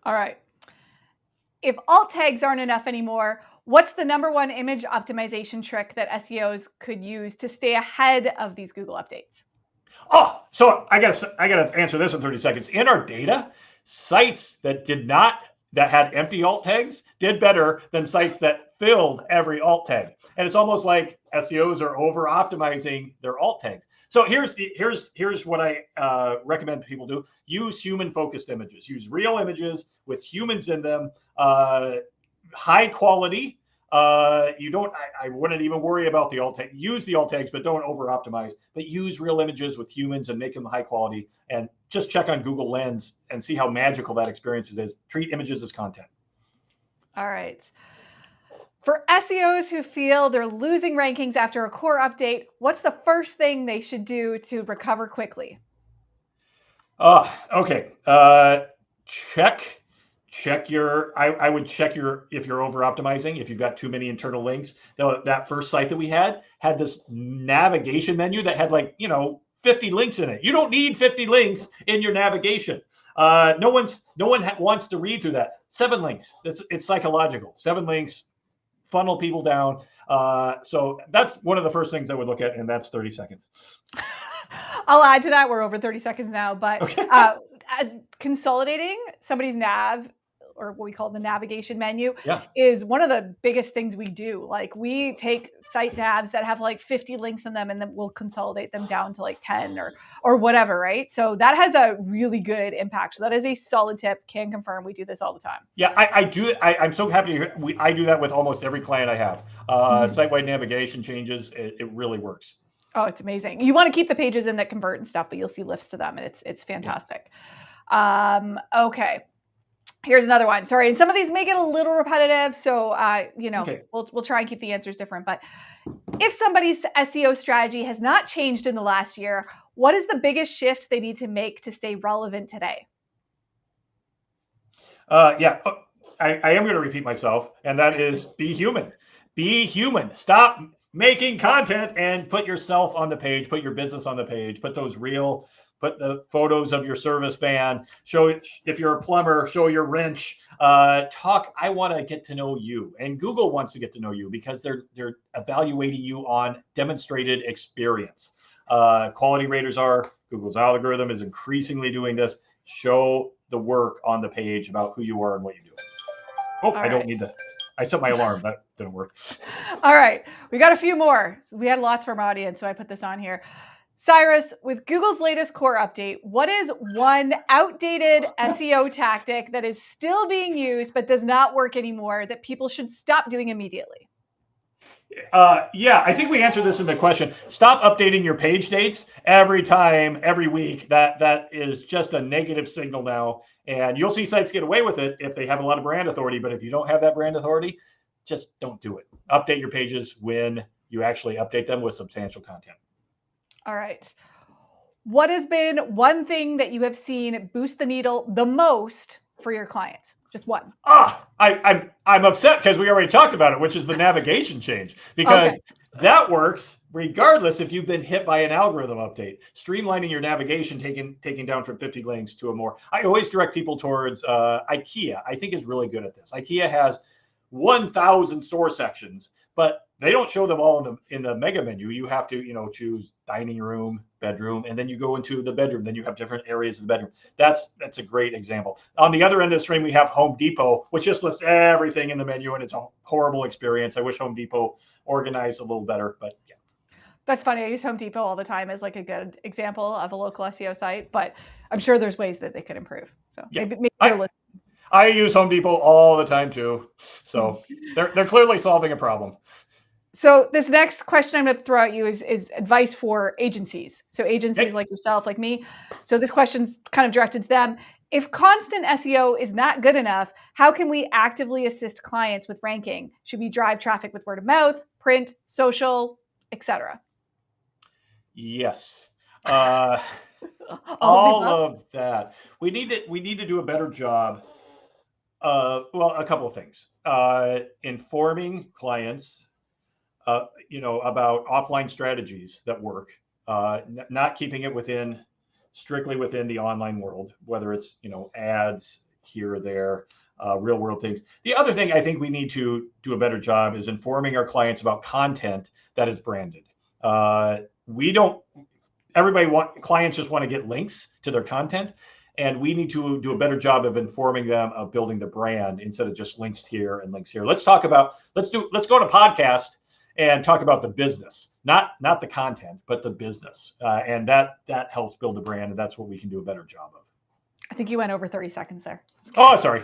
All right. If alt tags aren't enough anymore, what's the #1 image optimization trick that SEOs could use to stay ahead of these Google updates? Oh, so I gotta answer this in 30 seconds. In our data, sites that had empty alt tags did better than sites that filled every alt tag. And it's almost like SEOs are over optimizing their alt tags. So here's what I recommend people do. Use human focused images. Use real images with humans in them, high quality. I wouldn't even worry about the alt tag. Use the alt tags, but don't over optimize. But use real images with humans and make them high quality. And just check on Google Lens and see how magical that experience is. Treat images as content. All right. For SEOs who feel they're losing rankings after a core update, what's the first thing they should do to recover quickly? Okay. Check your, I would check if you're over optimizing, if you've got too many internal links. That first site that we had this navigation menu that had 50 links in it. You don't need 50 links in your navigation. No one wants to read through that. 7 links. It's psychological. 7 links funnel people down. So that's one of the first things I would look at, and that's 30 seconds. I'll add to that. We're over 30 seconds now, but okay. As consolidating somebody's nav, or what we call the navigation menu, yeah. is one of the biggest things we do. Like, we take site navs that have 50 links in them, and then we'll consolidate them down to 10 or whatever, right? So that has a really good impact. So that is a solid tip. Can confirm we do this all the time. Yeah, I do. I'm so happy to hear. I do that with almost every client I have. Site-wide navigation changes. It really works. Oh, it's amazing. You want to keep the pages in that convert and stuff, but you'll see lifts to them, and it's fantastic. Yeah. Okay. Here's another one. Sorry, and some of these may get a little repetitive, so okay. We'll try and keep the answers different. But if somebody's SEO strategy has not changed in the last year, what is the biggest shift they need to make to stay relevant today? Yeah, I am going to repeat myself, and that is be human. Be human. Stop making content and put yourself on the page, put your business on the page, put the photos of your service van, show it. If you're a plumber, show your wrench, I want to get to know you, and Google wants to get to know you because they're evaluating you on demonstrated experience. Quality raters are. Google's algorithm is increasingly doing this. Show the work on the page about who you are and what you do. Oh, I don't need that. I set my alarm. That didn't work. All right. We got a few more. We had lots from our audience, so I put this on here. Cyrus, with Google's latest core update, what is one outdated SEO tactic that is still being used but does not work anymore that people should stop doing immediately? Yeah, I think we answered this in the question. Stop updating your page dates every time, every week. That is just a negative signal now. And you'll see sites get away with it if they have a lot of brand authority. But if you don't have that brand authority, just don't do it. Update your pages when you actually update them with substantial content. All right. What has been one thing that you have seen boost the needle the most for your clients? Just one. I'm upset because we already talked about it, which is the navigation change, because Okay. that works regardless if you've been hit by an algorithm update. Streamlining your navigation, taking down from 50 links to a more. I always direct people towards IKEA. I think is really good at this. IKEA has 1,000 store sections, but they don't show them all in the mega menu. You have to, choose dining room, bedroom, and then you go into the bedroom. Then you have different areas of the bedroom. That's a great example. On the other end of the stream, we have Home Depot, which just lists everything in the menu, and it's a horrible experience. I wish Home Depot organized a little better, but yeah. That's funny. I use Home Depot all the time as like a good example of a local SEO site, but I'm sure there's ways that they could improve. So Yeah. maybe they're listening. I use Home Depot all the time too. So they're clearly solving a problem. So this next question I'm going to throw at you is advice for agencies. So agencies like yourself, like me. So this question's kind of directed to them. If constant SEO is not good enough, how can we actively assist clients with ranking? Should we drive traffic with word of mouth, print, social, etc.? Yes. All All of that. We need to do a better job. Well, a couple of things. Informing clients, about offline strategies that work, not keeping it strictly within the online world, whether it's, ads here or there, real world things. The other thing I think we need to do a better job is informing our clients about content that is branded. Clients just want to get links to their content. And we need to do a better job of informing them of building the brand instead of just links here and links here. Let's go to podcast and talk about the business, not the content, but the business. And that helps build the brand. And that's what we can do a better job of. I think you went over 30 seconds there. Oh, sorry.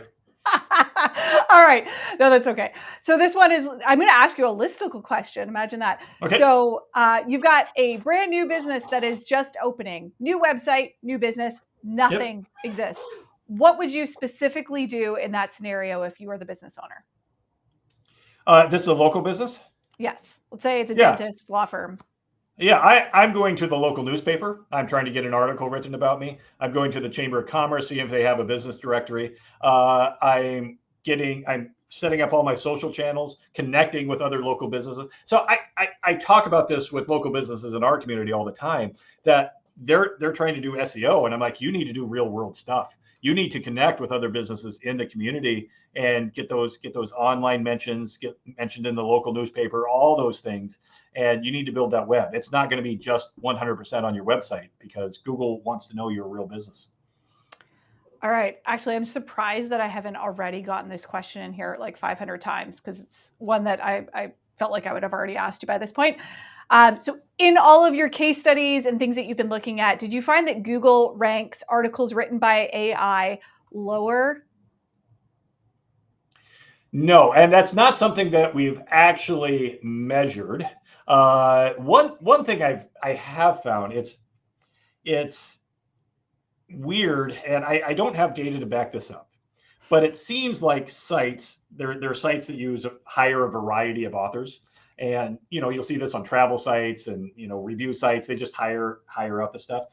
All right. No, that's okay. So this one is, I'm going to ask you a listicle question. Imagine that. Okay. So you've got a brand new business that is just opening, new website, new business, nothing exists. What would you specifically do in that scenario if you were the business owner? This is a local business? Yes. Let's say it's a dentist, law firm. Yeah, I'm going to the local newspaper. I'm trying to get an article written about me. I'm going to the Chamber of Commerce, see if they have a business directory. I'm setting up all my social channels, connecting with other local businesses. So I talk about this with local businesses in our community all the time, that they're trying to do SEO. And I'm like, you need to do real world stuff. You need to connect with other businesses in the community and get those online mentions, get mentioned in the local newspaper, all those things. And you need to build that web. It's not going to be just 100% on your website, because Google wants to know you're a real business. All right. Actually, I'm surprised that I haven't already gotten this question in here like 500 times, because it's one that I felt like I would have already asked you by this point. So in all of your case studies and things that you've been looking at, did you find that Google ranks articles written by AI lower? No, and that's not something that we've actually measured. One thing I have found, it's weird, and I don't have data to back this up, but it seems like there are sites that hire a variety of authors. And you'll see this on travel sites and review sites. They just hire out the stuff.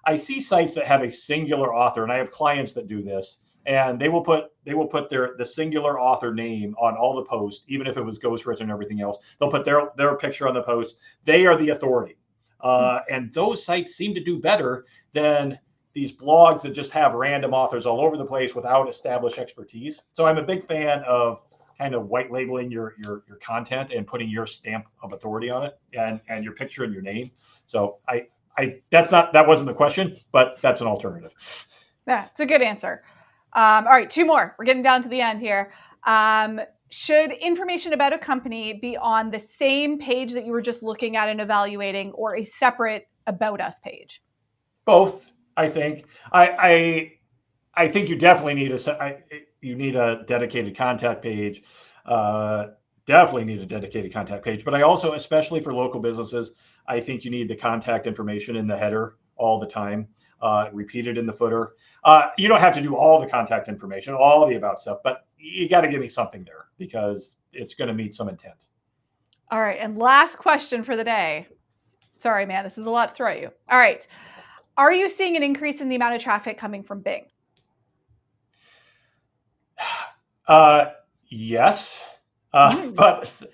I see sites that have a singular author, and I have clients that do this, and they will put the singular author name on all the posts, even if it was ghostwritten and everything else. They'll put their picture on the post. They are the authority, and those sites seem to do better than these blogs that just have random authors all over the place without established expertise. So I'm a big fan of kind of white labeling your content and putting your stamp of authority on it, and your picture and your name. So that wasn't the question, but that's an alternative. Yeah, it's a good answer. All right, two more. We're getting down to the end here. Should information about a company be on the same page that you were just looking at and evaluating, or a separate About Us page? Both, I think. I think you definitely need a dedicated contact page, definitely need a dedicated contact page. But I also, especially for local businesses, I think you need the contact information in the header all the time, repeated in the footer. You don't have to do all the contact information, all the about stuff, but you got to give me something there because it's going to meet some intent. All right. And last question for the day. Sorry, man, this is a lot to throw at you. All right. Are you seeing an increase in the amount of traffic coming from Bing? Yes. But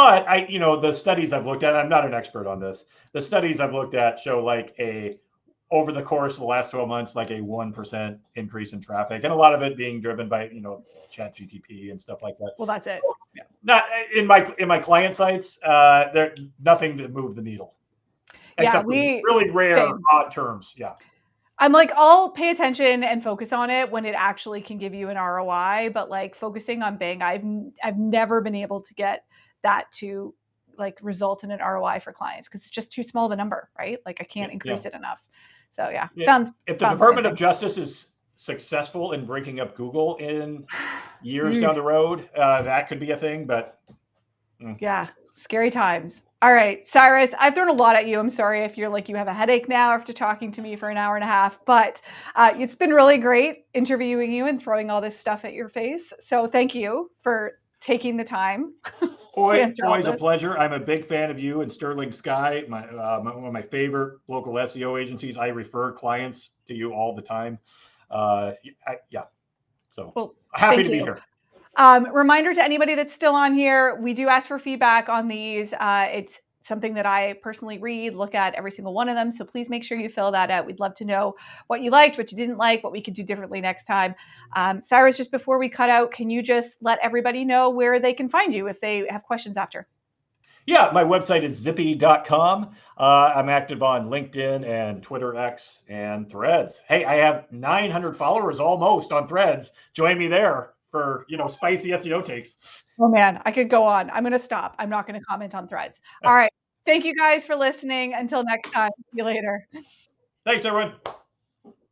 I, the studies I've looked at, I'm not an expert on this. The studies I've looked at show like over the course of the last 12 months, like a 1% increase in traffic, and a lot of it being driven by, chat GTP and stuff like that. Well, that's it. Yeah. Not in my client sites, there's nothing to move the needle. Except for really rare odd terms. Yeah. I'm like, I'll pay attention and focus on it when it actually can give you an ROI, but like focusing on Bing, I've never been able to get that to like result in an ROI for clients because it's just too small of a number, right? Like I can't increase it enough. So yeah. If the Department of Justice is successful in breaking up Google in years down the road, that could be a thing, but yeah, scary times. All right, Cyrus, I've thrown a lot at you. I'm sorry if you're like you have a headache now after talking to me for an hour and a half, but it's been really great interviewing you and throwing all this stuff at your face. So thank you for taking the time. Always a pleasure. I'm a big fan of you and Sterling Sky, one of my favorite local SEO agencies. I refer clients to you all the time. Yeah. So happy to be here. Reminder to anybody that's still on here, we do ask for feedback on these. It's something that I personally read, look at every single one of them. So please make sure you fill that out. We'd love to know what you liked, what you didn't like, what we could do differently next time. Cyrus, just before we cut out, can you just let everybody know where they can find you if they have questions after? Yeah, my website is zippy.com. I'm active on LinkedIn and Twitter X and Threads. Hey, I have 900 followers almost on Threads. Join me there for, spicy SEO takes. Oh man, I could go on. I'm going to stop. I'm not going to comment on Threads. All right. Thank you guys for listening. Until next time. See you later. Thanks, everyone.